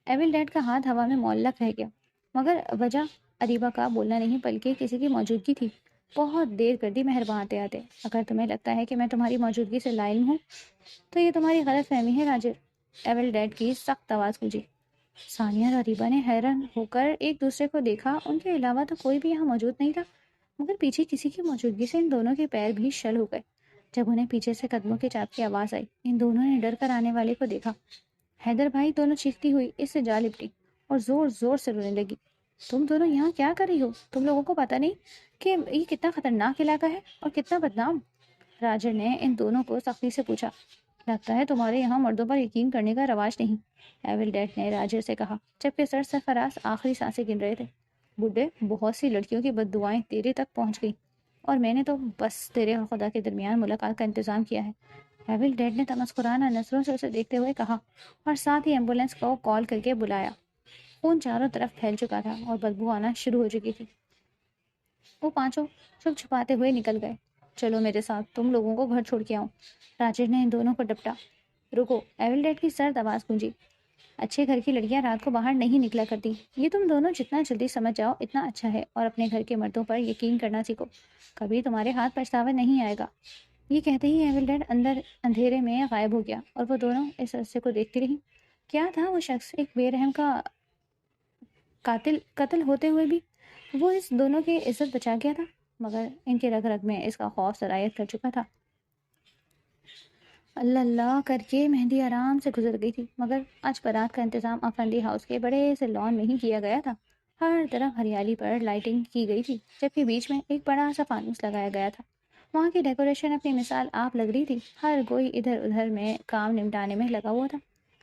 [SPEAKER 1] ایول ڈیڈ کا ہاتھ ہوا میں معلق رہ گیا، مگر وجہ اریبہ کا بولنا نہیں بلکہ کسی کی موجودگی تھی۔ بہت دیر کر دی مہرباں آتے آتے، اگر تمہیں لگتا ہے کہ میں تمہاری موجودگی سے لاعلم ہوں تو یہ تمہاری غلط فہمی ہے راجر، ایول ڈیڈ کی سخت آواز گونجی۔ ثانیہ اور اریبہ نے حیران ہو کر ایک دوسرے کو دیکھا۔ ان کے علاوہ تو کوئی بھی یہاں موجود نہیں تھا، مگر پیچھے کسی کی موجودگی سے ان دونوں کے پیر بھی شل ہو گئے۔ جب انہیں پیچھے سے قدموں کے چاپ کی آواز آئی، ان دونوں نے ڈر کر آنے والے کو دیکھا۔ حیدر بھائی، دونوں چیختی ہوئی اس سے جا لپٹی اور زور زور سے رونے لگی۔ تم دونوں یہاں کیا کر رہی ہو؟ تم لوگوں کو پتہ نہیں کہ یہ کتنا خطرناک علاقہ ہے اور کتنا بدنام؟ راجر نے ان دونوں کو سختی سے پوچھا۔ لگتا ہے تمہارے یہاں مردوں پر یقین کرنے کا رواج نہیں، ایول ڈیڈ نے راجر سے کہا، جبکہ سرفراز آخری سانسیں گن رہے تھے۔ بڈھے، بہت سی لڑکیوں کی بد دعائیں تیرے تک پہنچ گئی اور میں نے تو بس تیرے اور خدا کے درمیان ملاقات کا انتظام کیا ہے، ایول ڈیڈ نے تمسخرانہ نظروں سے اسے دیکھتے ہوئے کہا، اور ساتھ ہی ایمبولینس کو کال کر کے بلایا۔ خون چاروں طرف پھیل چکا تھا اور بدبو آنا شروع ہو چکی تھی۔ وہ پانچوں چھپ چھپاتے ہوئے نکل گئے۔ چلو میرے ساتھ، تم لوگوں کو گھر چھوڑ کے آؤں، راجر نے ان دونوں کو ڈپٹا۔ رکو، ایول ڈیڈ کی سرد آواز گونجی۔ اچھے گھر کی لڑکیاں رات کو باہر نہیں نکلا کرتی، یہ تم دونوں جتنا جلدی سمجھ جاؤ اتنا اچھا ہے، اور اپنے گھر کے مردوں پر یقین کرنا سیکھو، کبھی تمہارے ہاتھ پچھتاوا نہیں آئے گا۔ یہ کہتے ہی ایول ڈیڈ اندر اندھیرے میں غائب ہو گیا اور وہ دونوں اس عرصے کو دیکھتی رہیں۔ کیا تھا وہ شخص؟ ایک بے رحم کا قتل ہوتے ہوئے بھی وہ اس دونوں کی عزت بچا گیا تھا، مگر ان کے رگ رگ میں اس کا خوف سرایت کر چکا تھا۔ اللہ اللہ کر کے مہندی آرام سے گزر گئی تھی، مگر آج بارات کا انتظام افندی ہاؤس کے بڑے سے لان میں ہی کیا گیا تھا۔ ہر طرف ہریالی پر لائٹنگ کی گئی تھی، جبکہ بیچ میں ایک بڑا سا فانوس لگایا گیا تھا۔ وہاں کی ڈیکوریشن اپنی مثال آپ لگ رہی تھی، ہر کوئی ادھر ادھر میں کام نمٹانے میں لگا ہوا تھا۔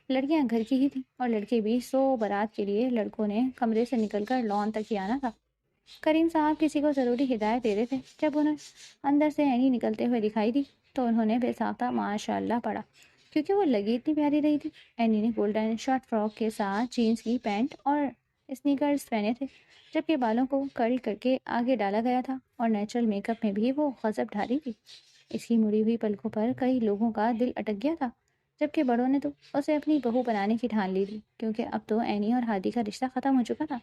[SPEAKER 1] لڑکیاں گھر کی ہی تھیں اور لڑکے بھی، سو بارات کے لیے لڑکوں نے کمرے سے نکل کر لان تک ہی آنا تھا۔ کریم صاحب کسی کو ضروری ہدایت دے رہے تھے، جب انہیں اندر سے اینی نکلتے ہوئے دکھائی دی تو انہوں نے بے ساختہ ماشاء اللہ پڑھا، کیونکہ وہ لگی اتنی پیاری رہی تھی۔ اینی نے گولڈن شارٹ فراک کے ساتھ جینس کی پینٹ اور اسنیکرز پہنے تھے، جبکہ بالوں کو کرل کر کے آگے ڈالا گیا تھا، اور نیچرل میک اپ میں بھی وہ غضب ڈھاری تھی۔ اس کی مڑی ہوئی پلکوں پر کئی لوگوں کا دل اٹک گیا تھا، جبکہ بڑوں نے تو اسے اپنی بہو بنانے کی ٹھان لی تھی، کیونکہ اب تو اینی اور ہادی کا رشتہ ختم ہو چکا تھا۔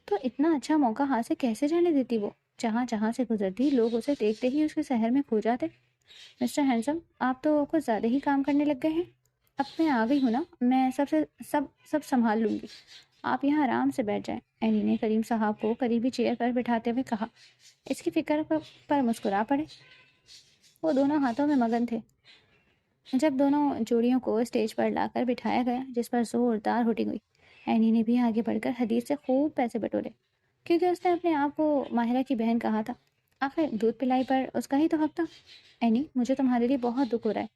[SPEAKER 1] تو اتنا اچھا موقع ہاتھ سے کیسے جانے دیتی وہ؟ جہاں جہاں سے گزرتی لوگ اسے دیکھتے ہی اس کے شہر میں کھو جاتے۔ مسٹر ہینڈسم، آپ تو کچھ زیادہ ہی کام کرنے لگ گئے ہیں۔ اب میں آ گئی ہوں نا، میں سب سنبھال لوں گی، آپ یہاں آرام سے بیٹھ جائیں، اینی نے کریم صاحب کو قریبی چیئر پر بٹھاتے ہوئے کہا۔ اس کی فکر پر مسکرا پڑے۔ وہ دونوں ہاتھوں میں مگن تھے جب دونوں جوڑیوں کو اسٹیج پر لا کر بٹھایا گیا، جس پر زوردار ہوٹنگ ہوئی۔ اینی نے بھی آگے بڑھ کر حدیث سے خوب پیسے بٹورے، کیونکہ اس نے اپنے آپ کو ماہرہ کی بہن کہا تھا۔ آخر دودھ پلائی پر اس کا ہی تو حق تھا۔ اینی، مجھے تمہارے لیے بہت دکھ ہو رہا ہے،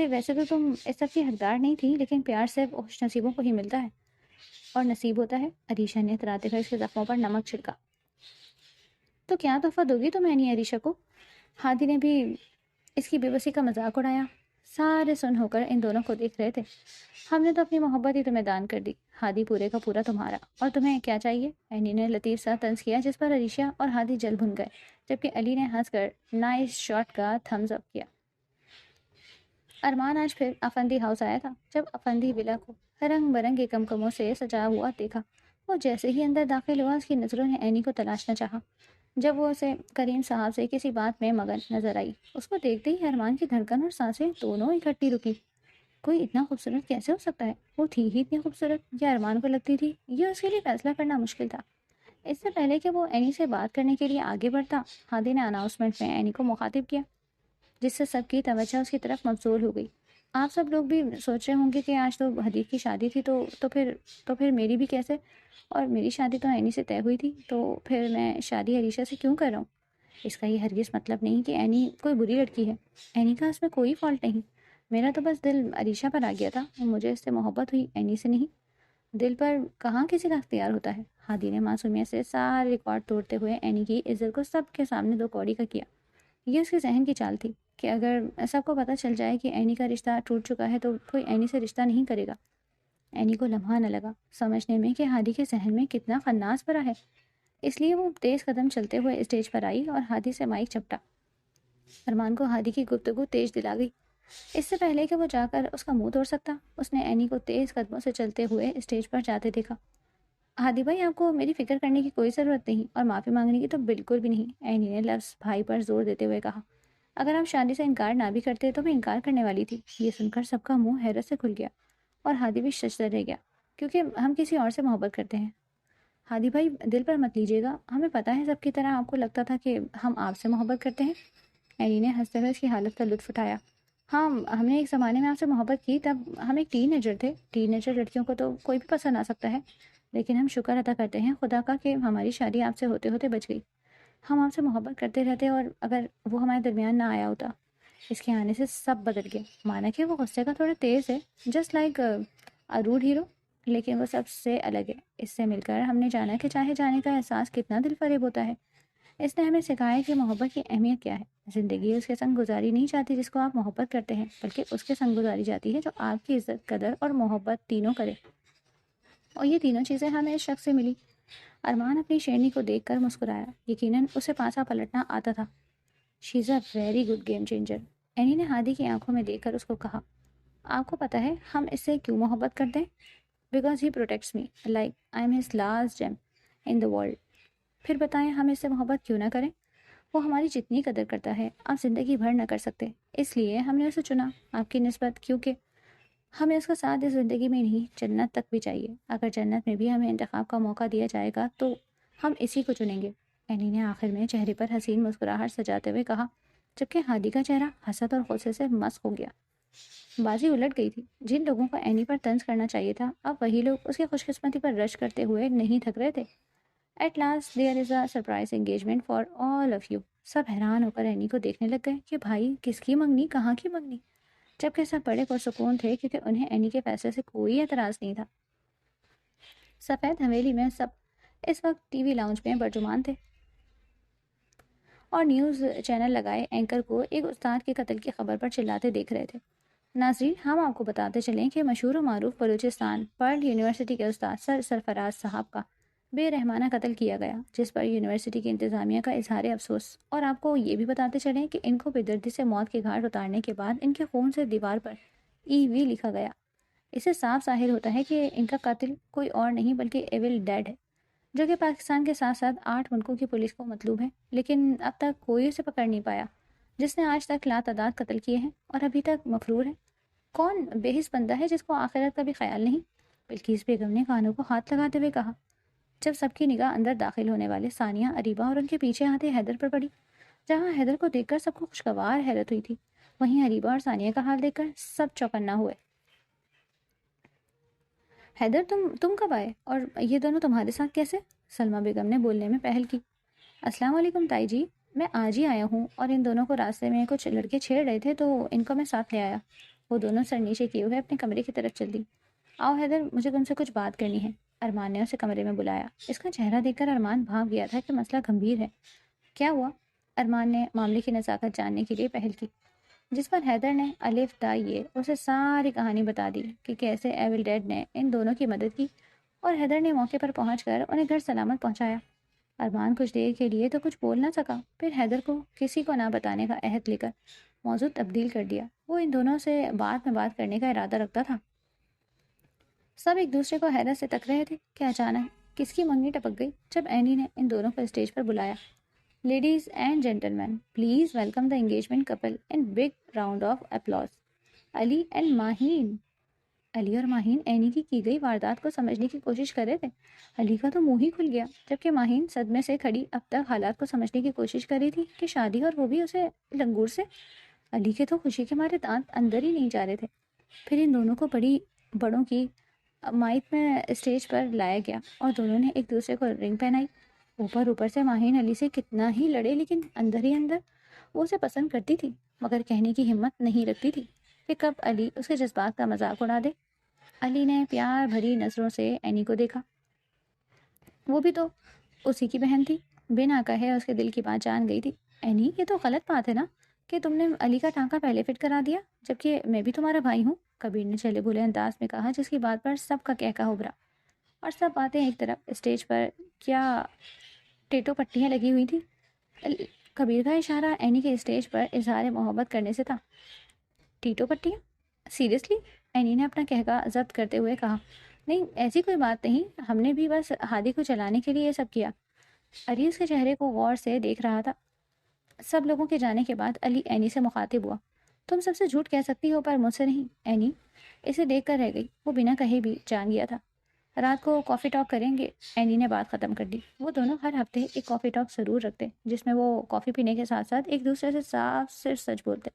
[SPEAKER 1] ویسے تو تم اس سب کی حقدار نہیں تھی، لیکن پیار صرف خوش نصیبوں کو ہی ملتا ہے اور نصیب ہوتا ہے۔ عریشہ نے اتراتے ہوئے اس کے زخموں پر نمک چھڑکا۔ تو کیا تحفہ دو گی تم اینی عریشہ کو؟ ہادی نے بھی اس کی بے بسی کا مذاق اڑایا۔ سارے سن ہو کر ان دونوں کو دیکھ رہے تھے۔ ہم نے تو اپنی محبت ہی تمہیں دان کر دی، ہادی پورے کا پورا تمہارا، اور تمہیں کیا چاہیے؟ اینی نے لطیف سا طنز کیا، جس پر عریشہ اور ہادی جل بھن گئے، جبکہ علی نے ہنس کر نائس شاٹ کا تھمز اپ کیا۔ ارمان آج پھر افندی ہاؤس آیا تھا۔ جب افندی ولا کو رنگ برنگے کمکموں سے سجا ہوا دیکھا، وہ جیسے ہی اندر داخل ہوا، اس کی نظروں نے اینی کو تلاشنا چاہا۔ جب وہ اسے کریم صاحب سے کسی بات میں مگن نظر آئی، اس کو دیکھتے ہی ارمان کی دھڑکن اور سانسیں دونوں اکٹھی رکی۔ کوئی اتنا خوبصورت کیسے ہو سکتا ہے؟ وہ تھی ہی اتنی خوبصورت، یا ارمان کو لگتی تھی؟ یہ اس کے لیے فیصلہ کرنا مشکل تھا۔ اس سے پہلے کہ وہ اینی سے بات کرنے کے لیے آگے بڑھتا، ہادی نے اناؤنسمنٹ میں اینی کو مخاطب کیا، جس سے سب کی توجہ اس کی طرف مبذول ہو گئی۔ آپ سب لوگ بھی سوچ رہے ہوں گے کہ آج تو حدیث کی شادی تھی، تو پھر میری بھی کیسے؟ اور میری شادی تو اینی سے طے ہوئی تھی، تو پھر میں شادی عریشہ سے کیوں کر رہا ہوں؟ اس کا یہ ہرگز مطلب نہیں کہ اینی کوئی بری لڑکی ہے۔ اینی کا اس میں کوئی فالٹ نہیں، میرا تو بس دل عریشہ پر آ گیا تھا، مجھے اس سے محبت ہوئی، اینی سے نہیں۔ دل پر کہاں کسی کا اختیار ہوتا ہے؟ ہادی نے معصومیت سے سارے ریکارڈ توڑتے ہوئے اینی کی عزت کو سب کے سامنے دو کوڑی کا کیا۔ یہ اس کے ذہن کی چال تھی کہ اگر سب کو پتہ چل جائے کہ اینی کا رشتہ ٹوٹ چکا ہے تو کوئی اینی سے رشتہ نہیں کرے گا۔ اینی کو لمحہ نہ لگا سمجھنے میں کہ ہادی کے ذہن میں کتنا خناس بھرا ہے، اس لیے وہ تیز قدم چلتے ہوئے اسٹیج پر آئی اور ہادی سے مائک چپٹا۔ ارمان کو ہادی کی گفتگو تیز دلا گئی۔ اس سے پہلے کہ وہ جا کر اس کا منہ توڑ سکتا، اس نے اینی کو تیز قدموں سے چلتے ہوئے اسٹیج پر جاتے دیکھا۔ ہادی بھائی، آپ کو میری فکر کرنے کی کوئی ضرورت نہیں، اور معافی مانگنے کی تو بالکل بھی نہیں، اینی نے لفظ بھائی پر زور دیتے ہوئے کہا۔ اگر آپ شادی سے انکار نہ بھی کرتے تو میں انکار کرنے والی تھی۔ یہ سن کر سب کا منہ حیرت سے کھل گیا اور ہادی بھی ششدر رہ گیا، کیونکہ ہم کسی اور سے محبت کرتے ہیں۔ ہادی بھائی، دل پر مت لیجیے گا، ہمیں پتہ ہے سب کی طرح آپ کو لگتا تھا کہ ہم آپ سے محبت کرتے ہیں۔ اینی نے ہنستے ہوئے اس کی حالت کا لطف اٹھایا۔ ہاں، ہم نے ایک زمانے میں آپ سے محبت کی، تب ہم ایک ٹین ایجر تھے۔ ٹین ایجر لڑکیوں کو تو کوئی بھی پسند آ سکتا ہے، لیکن ہم شکر ادا کرتے ہیں خدا کا کہ ہماری شادی آپ سے ہوتے ہوتے بچ گئی۔ ہم آپ سے محبت کرتے رہتے، اور اگر وہ ہمارے درمیان نہ آیا ہوتا۔ اس کے آنے سے سب بدل گیا، مانا کہ وہ غصے کا تھوڑا تیز ہے، جسٹ لائک روڈ ہیرو، لیکن وہ سب سے الگ ہے۔ اس سے مل کر ہم نے جانا کہ چاہے جانے کا احساس کتنا دل فریب ہوتا ہے۔ اس نے ہمیں سکھایا کہ محبت کی اہمیت کیا ہے۔ زندگی اس کے سنگ گزاری نہیں چاہتی جس کو آپ محبت کرتے ہیں، بلکہ اس کے سنگ گزاری جاتی ہے جو آپ کی عزت، قدر اور محبت تینوں کرے، اور یہ تینوں چیزیں ہمیں اس شخص سے ملی۔ ارمان اپنی شیرنی کو دیکھ کر مسکرایا، یقیناً اسے پاسا پلٹنا آتا تھا۔ She is a very good game changer, Annie نے ہادی کی آنکھوں میں دیکھ کر اس کو کہا۔ آپ کو پتہ ہے ہم اس سے کیوں محبت کرتے ہیں؟ Because he protects me like I am his last gem in the world. پھر بتائیں ہم اس سے محبت کیوں نہ کریں؟ وہ ہماری جتنی قدر کرتا ہے آپ زندگی بھر نہ کر سکتے. اس لیے ہم نے اسے چنا آپ کی نسبت، کیونکہ ہمیں اس کا ساتھ اس زندگی میں نہیں جنت تک بھی چاہیے. اگر جنت میں بھی ہمیں انتخاب کا موقع دیا جائے گا تو ہم اسی کو چنیں گے. اینی نے آخر میں چہرے پر حسین مسکراہٹ سجاتے ہوئے کہا، جبکہ ہادی کا چہرہ حسد اور غصے سے مسخ ہو گیا. بازی الٹ گئی تھی. جن لوگوں کو اینی پر طنز کرنا چاہیے تھا اب وہی لوگ اس کی خوش قسمتی پر رش کرتے ہوئے نہیں تھک رہے تھے. At last there is a surprise engagement for all of you. سب حیران ہو کر اینی کو دیکھنے لگ گئے کہ بھائی کس کی منگنی، کہاں کی منگنی، جبکہ سب بڑے پرسکون تھے کیونکہ انہیں اینی کے فیصلے سے کوئی اعتراض نہیں تھا. سفید حویلی میں سب اس وقت ٹی وی لاؤنج میں برجمان تھے اور نیوز چینل لگائے اینکر کو ایک استاد کے قتل کی خبر پر چلاتے دیکھ رہے تھے. ناظرین، ہم آپ کو بتاتے چلیں کہ مشہور و معروف بلوچستان پرل یونیورسٹی کے استاد سر سرفراز صاحب کا بے رحمانہ قتل کیا گیا، جس پر یونیورسٹی کی انتظامیہ کا اظہار افسوس. اور آپ کو یہ بھی بتاتے چلیں کہ ان کو بے دردی سے موت کے گھاٹ اتارنے کے بعد ان کے خون سے دیوار پر EV لکھا گیا. اسے صاف ظاہر ہوتا ہے کہ ان کا قاتل کوئی اور نہیں بلکہ ایول ڈیڈ ہے، جو کہ پاکستان کے ساتھ ساتھ 8 ملکوں کی پولیس کو مطلوب ہے، لیکن اب تک کوئی اسے پکڑ نہیں پایا، جس نے آج تک لاتعداد قتل کیے ہیں اور ابھی تک مفرور ہے. کون بے حس بندہ ہے جس کو آخرت کا بھی خیال نہیں؟ بلقیس بیگم نے کانوں کو ہاتھ لگاتے ہوئے کہا، جب سب کی نگاہ اندر داخل ہونے والے ثانیہ، اریبہ اور ان کے پیچھے آتے حیدر پر پڑی. جہاں حیدر کو دیکھ کر سب کو خوشگوار حیرت ہوئی تھی، وہیں اریبہ اور ثانیہ کا حال دیکھ کر سب چوکنا ہوئے. حیدر تم کب آئے اور یہ دونوں تمہارے ساتھ کیسے؟ سلمہ بیگم نے بولنے میں پہل کی. السلام علیکم تائی جی، میں آج ہی آیا ہوں اور ان دونوں کو راستے میں کچھ لڑکے چھیڑ رہے تھے تو ان کو میں ساتھ لے آیا. وہ دونوں سر نیچے کیے ہوئے اپنے کمرے کی طرف چل دی. آؤ حیدر، مجھے تم سے کچھ بات کرنی ہے. ارمان نے اسے کمرے میں بلایا. اس کا چہرہ دیکھ کر ارمان بھانپ گیا تھا کہ مسئلہ گمبھیر ہے. کیا ہوا؟ ارمان نے معاملے کی نزاکت جاننے کے لیے پہل کی، جس پر حیدر نے الف تا یہ اسے ساری کہانی بتا دی کہ کیسے ایول ڈیڈ نے ان دونوں کی مدد کی اور حیدر نے موقع پر پہنچ کر انہیں گھر سلامت پہنچایا. ارمان کچھ دیر کے لیے تو کچھ بول نہ سکا، پھر حیدر کو کسی کو نہ بتانے کا عہد لے کر موضوع تبدیل کر دیا. وہ ان دونوں سے بعد میں بات کرنے کا ارادہ رکھتا تھا. سب ایک دوسرے کو حیرت سے تک رہے تھے کہ اچانک کس کی منگنی ٹپک گئی جب اینی نے ان دونوں کو اسٹیج پر بلایا. Ladies and gentleman, please welcome the engagement couple in big round of applause. Ali and Maheen. Ali اور ماہین اینی کی گئی واردات کو سمجھنے کی کوشش کر رہے تھے. علی کا تو منہ ہی کھل گیا، جبکہ ماہین صدمے سے کھڑی اب تک حالات کو سمجھنے کی کوشش کر رہی تھی کہ شادی، اور وہ بھی اسے لنگور سے. علی کے تو خوشی کے مارے دانت اندر ہی نہیں جا رہے تھے. پھر ان دونوں کو بڑوں کی مائت میں اسٹیج پر لایا گیا اور دونوں نے ایک دوسرے کو رنگ پہنائی. اوپر سے ماہین علی سے کتنا ہی لڑے، لیکن اندر ہی اندر وہ اسے پسند کرتی تھی، مگر کہنے کی ہمت نہیں رکھتی تھی کہ کب علی اس کے جذبات کا مذاق اڑا دے. علی نے پیار بھری نظروں سے اینی کو دیکھا. وہ بھی تو اسی کی بہن تھی، بنا کہے اس کے دل کی بات جان گئی تھی. اینی، یہ تو غلط بات ہے نا کہ تم نے علی کا ٹانکا پہلے فٹ کرا دیا، جبکہ میں بھی تمہارا بھائی ہوں، کبیر نے چلے بھولے انداز میں کہا، جس کی بات پر سب کا کہکا ابھرا. اور سب باتیں ایک طرف. اسٹیج پر کیا ٹیٹو پٹیاں لگی ہوئی تھی. کبیر کا اشارہ اینی کے اسٹیج پر اظہار محبت کرنے سے تھا. ٹیٹو پٹیاں؟ سیریسلی؟ اینی نے اپنا کہکا ضبط کرتے ہوئے کہا. نہیں، ایسی کوئی بات نہیں، ہم نے بھی بس ہادی کو چلانے کے لیے یہ سب کیا. علی اس کے چہرے کو غور سے دیکھ رہا تھا. سب لوگوں کے جانے کے بعد علی اینی سے مخاطب ہوا. تم سب سے جھوٹ کہہ سکتی ہو پر مجھ سے نہیں. اینی اسے دیکھ کر رہ گئی. وہ بنا کہے بھی جان گیا تھا. رات کو کافی ٹاک کریں گے. اینی نے بات ختم کر دی. وہ دونوں ہر ہفتے ایک کافی ٹاک ضرور رکھتے، جس میں وہ کافی پینے کے ساتھ ساتھ ایک دوسرے سے صاف صرف سچ بولتے،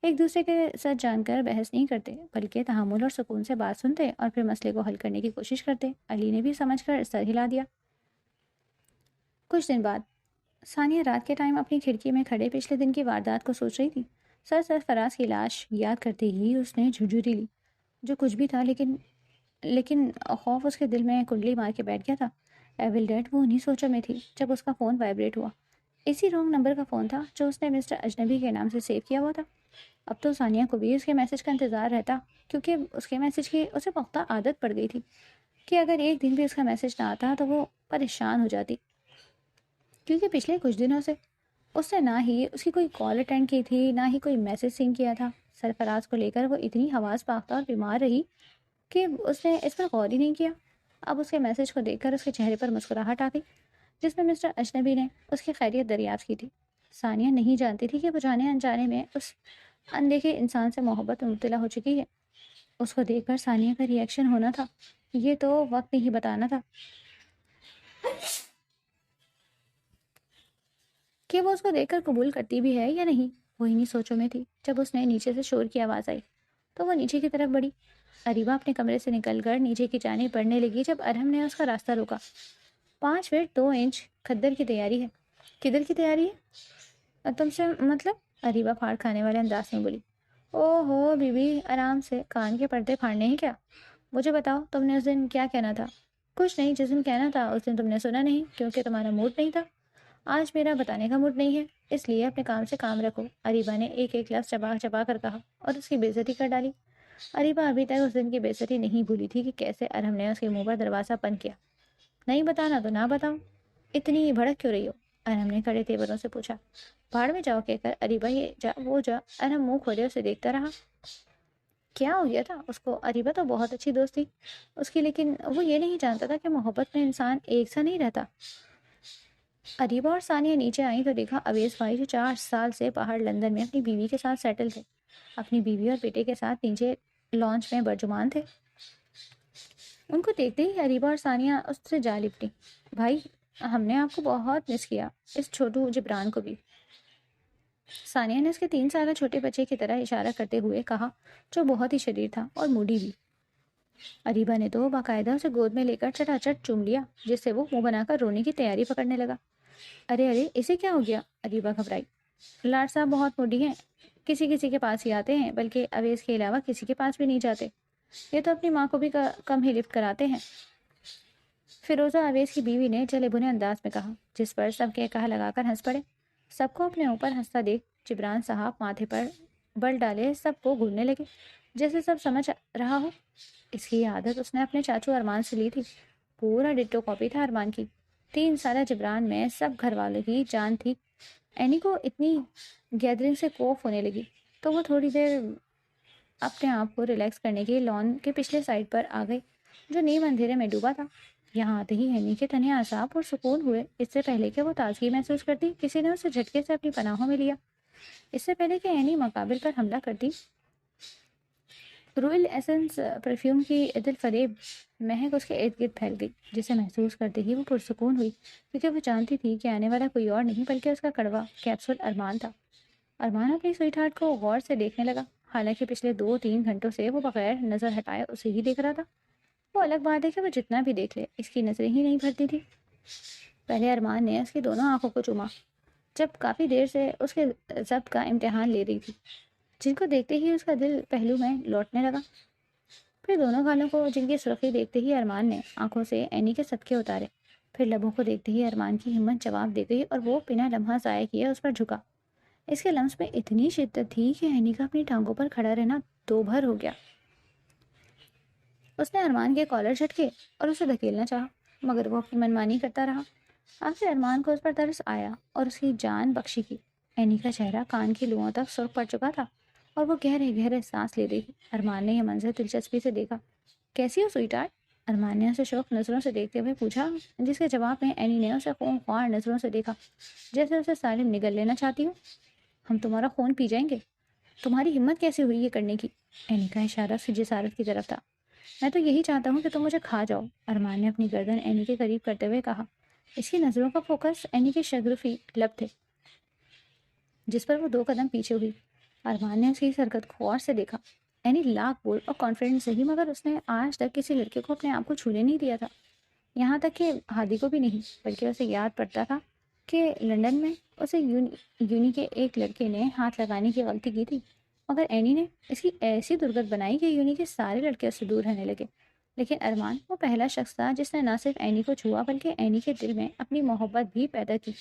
[SPEAKER 1] ایک دوسرے کے سچ جان کر بحث نہیں کرتے، بلکہ تحمل اور سکون سے بات سنتے اور پھر مسئلے کو حل کرنے کی کوشش کرتے. علی نے بھی سمجھ کر سر ہلا دیا. کچھ دن بعد ثانیہ رات کے ٹائم اپنی کھڑکی میں کھڑے پچھلے دن کی واردات کو سوچ رہی تھی. سر سرفراز کی لاش یاد کرتے ہی اس نے جھجھری لی. جو کچھ بھی تھا، لیکن خوف اس کے دل میں کنڈلی مار کے بیٹھ گیا تھا. ایول ڈیڈ وہ انہی سوچوں میں تھی جب اس کا فون وائبریٹ ہوا. اسی رانگ نمبر کا فون تھا جو اس نے مسٹر اجنبی کے نام سے سیو کیا ہوا تھا. اب تو ثانیہ کو بھی اس کے میسج کا انتظار رہتا، کیونکہ اس کے میسج کی اسے پختہ عادت پڑ گئی تھی کہ اگر ایک دن بھی اس کا میسج نہ آتا تو وہ پریشان ہو جاتی، کیونکہ پچھلے کچھ دنوں سے اس نے نہ ہی اس کی کوئی کال اٹینڈ کی تھی، نہ ہی کوئی میسج سین کیا تھا. سرفراز کو لے کر وہ اتنی حواس باختہ اور بیمار رہی کہ اس نے اس پر غور ہی نہیں کیا۔ اب اس کے میسج کو دیکھ کر اس کے چہرے پر مسکراہٹ آ گئی، جس میں مسٹر اجنبی نے اس کی خیریت دریافت کی تھی۔ ثانیہ نہیں جانتی تھی کہ وہ جانے انجانے میں اس اندیکھے انسان سے محبت میں مبتلا ہو چکی ہے۔ اس کو دیکھ کر ثانیہ کا ریئیکشن ہونا تھا، یہ تو وقت نہیں بتانا تھا کہ وہ اس کو دیکھ کر قبول کرتی بھی ہے یا نہیں۔ وہ انہی سوچوں میں تھی جب اس نے نیچے سے شور کی آواز آئی تو وہ نیچے کی طرف بڑھی۔ اریبہ اپنے کمرے سے نکل کر نیچے کی جانب بڑھنے لگی جب ارحم نے اس کا راستہ روکا۔ 5 فٹ 2 انچ کھدر کی تیاری ہے۔ کدھر کی تیاری ہے؟ تم سے مطلب؟ اریبہ پھاڑ کھانے والے انداز میں بولی۔ او ہو بی بی، آرام سے، کان کے پردے پھاڑنے ہیں کیا؟ مجھے بتاؤ تم نے اس دن کیا کہنا تھا؟ کچھ نہیں، جس دن کہنا تھا اس دن تم نے سنا نہیں کیونکہ تمہارا موڈ نہیں تھا۔ آج میرا بتانے کا موڈ نہیں ہے، اس لیے اپنے کام سے کام رکھو، اریبہ نے ایک ایک لفظ چبا چبا کر کہا اور اس کی بے عزتی کر ڈالی۔ اریبہ ابھی تک اس دن کی بے عزتی نہیں بھولی تھی کہ کیسے ارحم نے اس کے منہ پر دروازہ بند کیا۔ نہیں بتانا تو نہ بتاؤ، اتنی بھڑک کیوں رہی ہو؟ ارحم نے کھڑے تیوروں سے پوچھا۔ بھاڑ میں جاؤ کہہ کر اریبہ یہ جا وہ جا، ارحم منہ کھولے اسے دیکھتا رہا۔ کیا ہو گیا تھا اس کو؟ اریبہ تو بہت اچھی دوست تھی اس کی، لیکن وہ یہ نہیں جانتا تھا کہ محبت میں انسان ایک سا نہیں رہتا۔ اریبہ اور ثانیہ نیچے آئیں تو دیکھا اویس بھائی جو 4 سال سے باہر لندن میں اپنی بیوی کے ساتھ سیٹل تھے، اپنی بیوی اور بیٹے کے ساتھ نیچے لانچ میں برجمان تھے۔ ان کو دیکھتے ہی اریبہ اور ثانیہ اس سے جا لپٹی۔ بھائی، ہم نے آپ کو بہت مس کیا، اس چھوٹو جبران کو بھی، ثانیہ نے اس کے 3 سالہ چھوٹے بچے کی طرح اشارہ کرتے ہوئے کہا، جو بہت ہی شریر تھا اور موڈی بھی۔ اریبہ نے تو باقاعدہ اسے گود میں لے کر چٹا چٹ چوم لیا، جس سے وہ منہ بنا کر رونے کی تیاری پکڑنے لگا۔ ارے ارے، اسے کیا ہو گیا؟ اریبہ گھبرائی۔ لاڈ صاحب بہت موڈی ہیں، کسی کسی کے پاس ہی آتے ہیں، بلکہ اویس کے علاوہ کسی کے پاس بھی نہیں جاتے۔ یہ تو اپنی ماں کو بھی کم ہی لفٹ کراتے ہیں، فیروزہ اویس کی بیوی نے جلے بھنے انداز میں کہا، جس پر سب کے کہا لگا کر ہنس پڑے۔ سب کو اپنے اوپر ہنستا دیکھ جبران صاحب ماتھے پر بل ڈالے سب کو گھورنے لگے، جیسے سب سمجھ رہا ہو۔ اس کی عادت اس نے اپنے چاچو ارمان سے لی تھی، پورا ڈٹو کاپی تھا ارمان کی۔ 3 سالہ جبران میں سب گھر والوں کی جان تھی۔ اینی کو اتنی گیدرنگ سے خوف ہونے لگی تو وہ تھوڑی دیر اپنے آپ کو ریلیکس کرنے کے لان کے پچھلے سائڈ پر آ گئی جو نیم اندھیرے میں ڈوبا تھا۔ یہاں آتے ہی اینی کے تنہے اعصاب اور سکون ہوئے۔ اس سے پہلے کہ وہ تازگی محسوس کرتی، کسی نے اسے جھٹکے سے اپنی پناہوں میں لیا۔ اس سے پہلے کہ اینی مقابل پر حملہ کرتی، رویل ایسنس پرفیوم کی عدل فریب مہک اس کے ارد گرد پھیل گئی، جسے محسوس کرتے ہی وہ پرسکون ہوئی، کیونکہ وہ جانتی تھی کہ آنے والا کوئی اور نہیں بلکہ اس کا کڑوا کیپسول ارمان تھا۔ ارمان اپنی سوئٹ ہارٹ کو غور سے دیکھنے لگا، حالانکہ پچھلے 2-3 گھنٹوں سے وہ بغیر نظر ہٹائے اسے ہی دیکھ رہا تھا۔ وہ الگ بات ہے کہ وہ جتنا بھی دیکھ لے اس کی نظریں ہی نہیں بھرتی تھی۔ پہلے ارمان نے اس کی دونوں آنکھوں کو چوما، جب کافی دیر سے اس کے ضبط کا امتحان لے رہی تھی، جن کو دیکھتے ہی اس کا دل پہلو میں لوٹنے لگا۔ پھر دونوں گالوں کو، جن کی سرخی دیکھتے ہی ارمان نے آنکھوں سے اینی کے صدقے اتارے۔ پھر لبوں کو دیکھتے ہی ارمان کی ہمت جواب دے گئی اور وہ بنا لمحہ ضائع کیے اس پر جھکا۔ اس کے لمس میں اتنی شدت تھی کہ اینی کا اپنی ٹانگوں پر کھڑا رہنا دو بھر ہو گیا۔ اس نے ارمان کے کالر جھٹکے اور اسے دھکیلنا چاہا، مگر وہ اپنی منمانی کرتا رہا۔ آخر ارمان کو اس پر ترس آیا اور اس کی جان بخشی کی۔ اینی کا چہرہ کان کی لوؤں تک سرخ پڑ چکا تھا اور وہ گہرے گہرے سانس لے رہی تھی۔ ارمان نے یہ منظر دلچسپی سے دیکھا۔ کیسی ہو سوئٹ ہارٹ؟ ارمان نے اسے شوق نظروں سے دیکھتے ہوئے پوچھا، جس کے جواب میں اینی نے اسے خونخوار نظروں سے دیکھا، جیسے اسے سالم نگل لینا چاہتی ہوں۔ ہم تمہارا خون پی جائیں گے۔ تمہاری ہمت کیسے ہوئی یہ کرنے کی؟ اینی کا اشارہ اس کی جسارت کی طرف تھا۔ میں تو یہی چاہتا ہوں کہ تم مجھے کھا جاؤ، ارمان نے اپنی گردن اینی کے قریب کرتے ہوئے کہا۔ اس کی نظروں کا فوکس اینی کے شگرفی لب تھے، جس پر وہ 2 قدم پیچھے ہوئی۔ ارمان نے اس کی حرکت کو غور سے دیکھا۔ اینی لاکھ بول اور کانفیڈنٹ صحیح، مگر اس نے آج تک کسی لڑکے کو اپنے آپ کو چھونے نہیں دیا تھا، یہاں تک کہ ہادی کو بھی نہیں، بلکہ اسے یاد پڑتا تھا کہ لندن میں اسے یونی کے ایک لڑکے نے ہاتھ لگانے کی غلطی کی تھی، مگر اینی نے اس کی ایسی درگت بنائی کہ یونی کے سارے لڑکے اس سے دور رہنے لگے۔ لیکن ارمان وہ پہلا شخص تھا جس نے نہ صرف اینی کو چھوا بلکہ اینی کے دل میں اپنی محبت بھی پیدا کی۔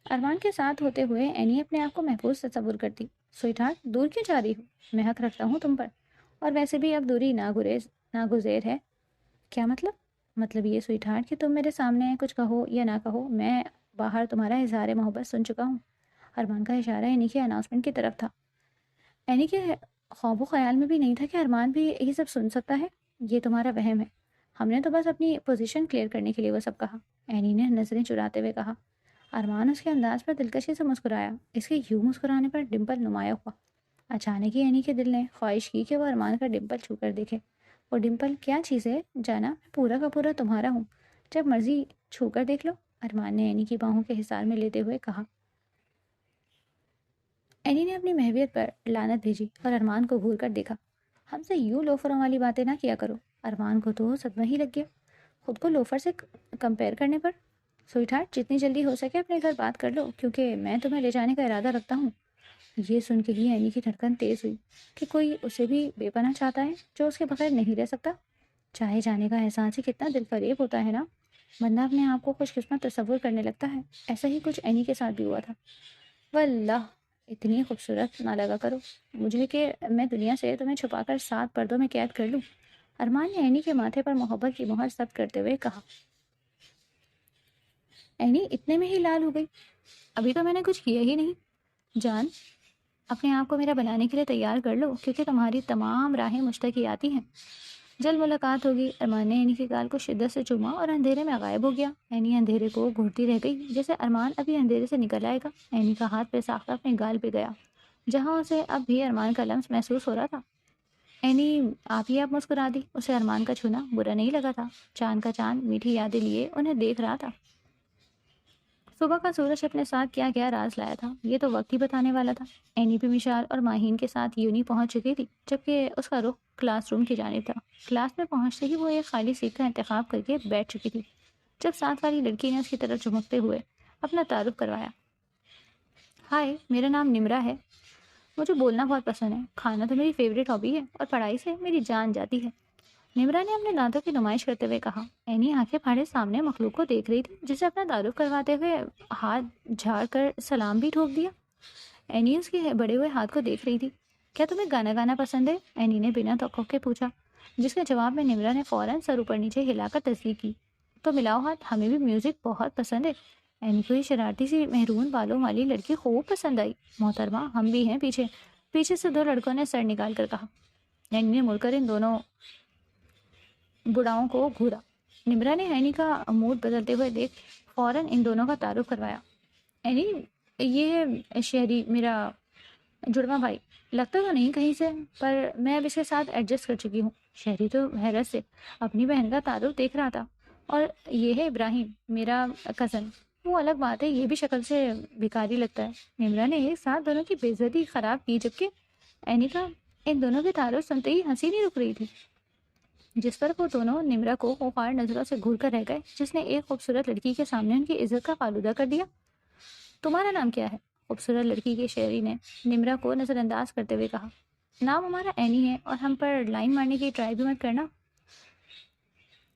[SPEAKER 1] ارمان کے ساتھ ہوتے ہوئے اینی اپنے آپ کو محفوظ تصور کرتی۔ سوئٹ ہارٹ، دور کیوں جا رہی ہو؟ میں حق رکھتا ہوں تم پر، اور ویسے بھی اب دوری ناگزیر ہے۔ کیا مطلب؟ مطلب یہ سوئٹ ہارٹ کہ تم میرے سامنے کچھ کہو یا نہ کہو، میں باہر تمہارا اظہار محبت سن چکا ہوں۔ ارمان کا اشارہ اینی کے اناؤنسمنٹ کی طرف تھا۔ اینی کے خواب و خیال میں بھی نہیں تھا کہ ارمان بھی یہ سب سن سکتا ہے. یہ تمہارا وہم ہے. ہم نے تو بس اپنی پوزیشن کلیئر کرنے کے لیے وہ سب کہا. اینی نے نظریں چراتے ہوئے کہا. ارمان اس کے انداز پر دلکشی سے مسکرایا. اس کے یوں مسکرانے پر ڈمپل نمایاں ہوا. اچانک ہی اینی کے دل نے خواہش کی کہ وہ ارمان کا ڈمپل چھو کر دیکھے. وہ ڈمپل کیا چیز ہے جانا؟ میں پورا کا پورا تمہارا ہوں، جب مرضی چھو کر دیکھ لو. ارمان نے اینی کی باہوں کے حصار میں لیتے ہوئے کہا. اینی نے اپنی محویت پر لعنت بھیجی اور ارمان کو گھور کر دیکھا. ہم سے یوں لوفروں والی باتیں نہ کیا کرو. ارمان کو تو صدمہ ہی لگ گیا خود کو لوفر سے کمپیئر کرنے پر. سوئٹ ہارٹ، جتنی جلدی ہو سکے اپنے گھر بات کر لو، کیونکہ میں تمہیں لے جانے کا ارادہ رکھتا ہوں. یہ سن کے ہی اینی کی دھڑکن تیز ہوئی کہ کوئی اسے بھی بے پناہ چاہتا ہے جو اس کے بغیر نہیں رہ سکتا. چاہے جانے کا احساس ہی کتنا دل فریب ہوتا ہے نا. بندہ اپنے آپ کو خوش قسمت تصور کرنے لگتا ہے. ایسا ہی کچھ اینی کے ساتھ بھی ہوا تھا. واللہ اتنی خوبصورت نہ لگا کرو مجھے کہ میں دنیا سے تمہیں چھپا کر 7 پردوں میں قید کر لوں. ارمان نے اینی کے ماتھے پر محبت کی مہر ثبت کرتے ہوئے کہا. اینی اتنے میں ہی لال ہو گئی. ابھی تو میں نے کچھ کیا ہی نہیں. جان، اپنے آپ کو میرا بنانے کے لیے تیار کر لو، کیونکہ تمہاری تمام راہیں مجھ تک ہی آتی ہیں. جلد ملاقات ہوگی. ارمان نے اینی کے گال کو شدت سے چوما اور اندھیرے میں غائب ہو گیا. اینی اندھیرے کو گھورتی رہ گئی جیسے ارمان ابھی اندھیرے سے نکل آئے گا. اینی کا ہاتھ بے ساختہ اپنے گال پہ گیا جہاں اسے اب بھی ارمان کا لمس محسوس ہو رہا تھا. اینی آپ مسکرا دی. اسے ارمان کا چھونا برا نہیں لگا تھا. چاند کا چاند میٹھی یادیں لیے انہیں دیکھ رہا تھا. صبح کا سورج اپنے ساتھ کیا کیا راز لایا تھا یہ تو وقت ہی بتانے والا تھا. اینی بھی مشال اور ماہین کے ساتھ یونی پہنچ چکی تھی جبکہ اس کا رخ کلاس روم کی جانب تھا. کلاس میں پہنچتے ہی وہ ایک خالی سیٹ کا انتخاب کر کے بیٹھ چکی تھی جب ساتھ والی لڑکی نے اس کی طرف چمکتے ہوئے اپنا تعارف کروایا. ہائے، میرا نام نمرا ہے. مجھے بولنا بہت پسند ہے. کھانا تو میری فیوریٹ ہابی ہے اور پڑھائی سے میری جان جاتی ہے. نمرا نے اپنے دانتوں کی نمائش کرتے ہوئے کہا. اینی آنکھیں پھاڑے سامنے مخلوق کو دیکھ رہی تھی جسے اپنا تعارف کرواتے ہوئے ہاتھ جھاڑ کر سلام بھی ٹھوک دیا. اینی اس کے بڑے ہوئے ہاتھ کو دیکھ رہی تھی. کیا تمہیں گانا گانا پسند ہے؟ اینی نے بنا توقع کے پوچھا، جس کے جواب میں نمرا نے فوراً سر اوپر نیچے ہلا کر تصدیق کی. تو ملاؤ ہاتھ، ہمیں بھی میوزک بہت پسند ہے. اینی کو یہ شرارتی سی مہرون بالوں والی لڑکی خوب پسند آئی. محترمہ، ہم بھی ہیں پیچھے. پیچھے سے 2 لڑکوں نے سر نکال کر کہا. اینی نے مڑ کر ان دونوں بڑھاؤں کو گھورا. نمرا نے اینی کا موڈ بدلتے ہوئے دیکھ فوراً ان دونوں کا تعارف کروایا. اینی، یہ ہے شہری، میرا جڑواں بھائی. لگتا تو نہیں کہیں سے، پر میں اب اس کے ساتھ ایڈجسٹ کر چکی ہوں. شہری تو حیرت سے اپنی بہن کا تعارف دیکھ رہا تھا. اور یہ ہے ابراہیم، میرا کزن. وہ الگ بات ہے، یہ بھی شکل سے بھکاری لگتا ہے. نمرا نے ایک ساتھ دونوں کی بے عزتی خراب کی جبکہ اینی کا ان دونوں کے تعارف سنتے ہی ہنسی نہیں رک رہی تھی، جس پر وہ دونوں نمرا کو خوفار نظروں سے گھور کر رہ گئے جس نے ایک خوبصورت لڑکی کے سامنے ان کی عزت کا فالودہ کر دیا. تمہارا نام کیا ہے؟ خوبصورت لڑکی کے شہری نے نمرا کو نظر انداز کرتے ہوئے کہا. نام ہمارا اینی ہے، اور ہم پر لائن مارنے کی ٹرائی بھی مت کرنا.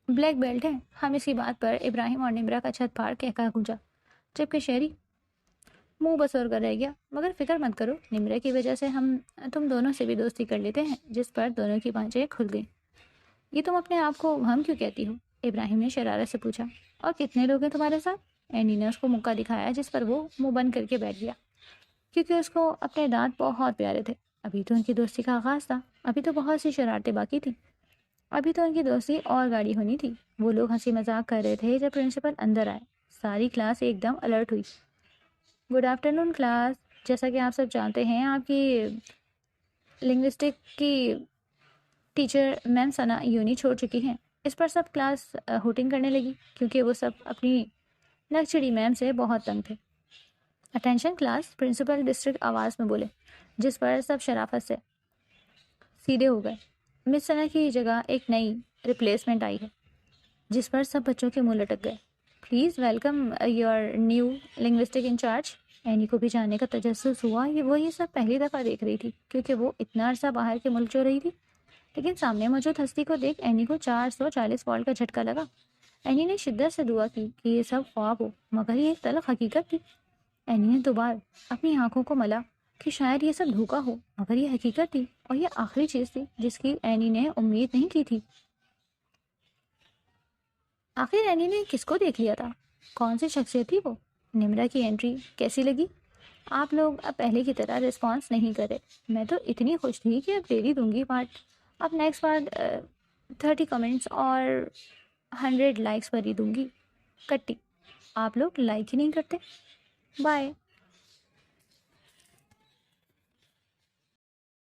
[SPEAKER 1] بلیک بیلٹ ہے ہم. اسی بات پر ابراہیم اور نمرا کا چھت پھاڑ کہہ گونجا، جبکہ شہری منہ بسور کر رہ گیا. مگر فکر مت کرو، نمرا کی وجہ سے ہم تم دونوں سے بھی دوستی کر لیتے ہیں. جس پر دونوں کی بانجیں کھل گئیں. یہ تم اپنے آپ کو ہم کیوں کہتی ہو؟ ابراہیم نے شرارت سے پوچھا. اور کتنے لوگ ہیں تمہارے ساتھ؟ اینی نے اس کو مکہ دکھایا جس پر وہ منہ بند کر کے بیٹھ گیا کیونکہ اس کو اپنے دانت بہت پیارے تھے. ابھی تو ان کی دوستی کا آغاز تھا. ابھی تو بہت سی شرارتیں باقی تھیں. ابھی تو ان کی دوستی اور گاڑی ہونی تھی. وہ لوگ ہنسی مذاق کر رہے تھے جب پرنسپل اندر آئے. ساری کلاس ایک دم الرٹ ہوئی. Good afternoon class. جیسا کہ آپ سب جانتے ہیں، آپ کی لنگوسٹک کی ٹیچر میم ثنا یونی چھوڑ چکی ہیں. اس پر سب کلاس ہوٹنگ کرنے لگی کیونکہ وہ سب اپنی نکچڑی میم سے بہت تنگ تھے. اٹینشن کلاس، پرنسپل ڈسٹرکٹ آواز میں بولے، جس پر سب شرافت سے سیدھے ہو گئے. مس ثنا کی جگہ ایک نئی ریپلیسمنٹ آئی ہے، جس پر سب بچوں کے منہ لٹک گئے. Please welcome your new linguistic incharge. Annie کو بھی جاننے کا تجسس ہوا. وہ یہ سب پہلی دفعہ دیکھ رہی تھی کیونکہ وہ اتنا عرصہ باہر کے ملک جو رہی تھی. لیکن سامنے موجود ہستی کو دیکھ اینی کو 440 واٹ کا جھٹکا لگا. اینی نے شدت سے دعا کی کہ یہ سب خواب ہو، مگر یہ ایک تلخ حقیقت تھی. اینی نے دوبارہ اپنی آنکھوں کو ملا کہ شاید یہ سب دھوکا ہو، مگر یہ حقیقت تھی اور یہ آخری چیز تھی جس کی اینی نے امید نہیں کی تھی. آخر اینی نے کس کو دیکھ لیا تھا؟ کون سی شخصیت تھی وہ؟ نمرا کی انٹری کیسی لگی؟ آپ لوگ اب پہلے کی طرح رسپانس نہیں کرے. میں تو اتنی خوش تھی کہ اب ڈیلی دوں گی پارٹ. اب نیکسٹ بار 30 کمنٹس اور 100 لائکس پر ہی دوں گی. کٹی. آپ لوگ لائک ہی نہیں کرتے. بائے.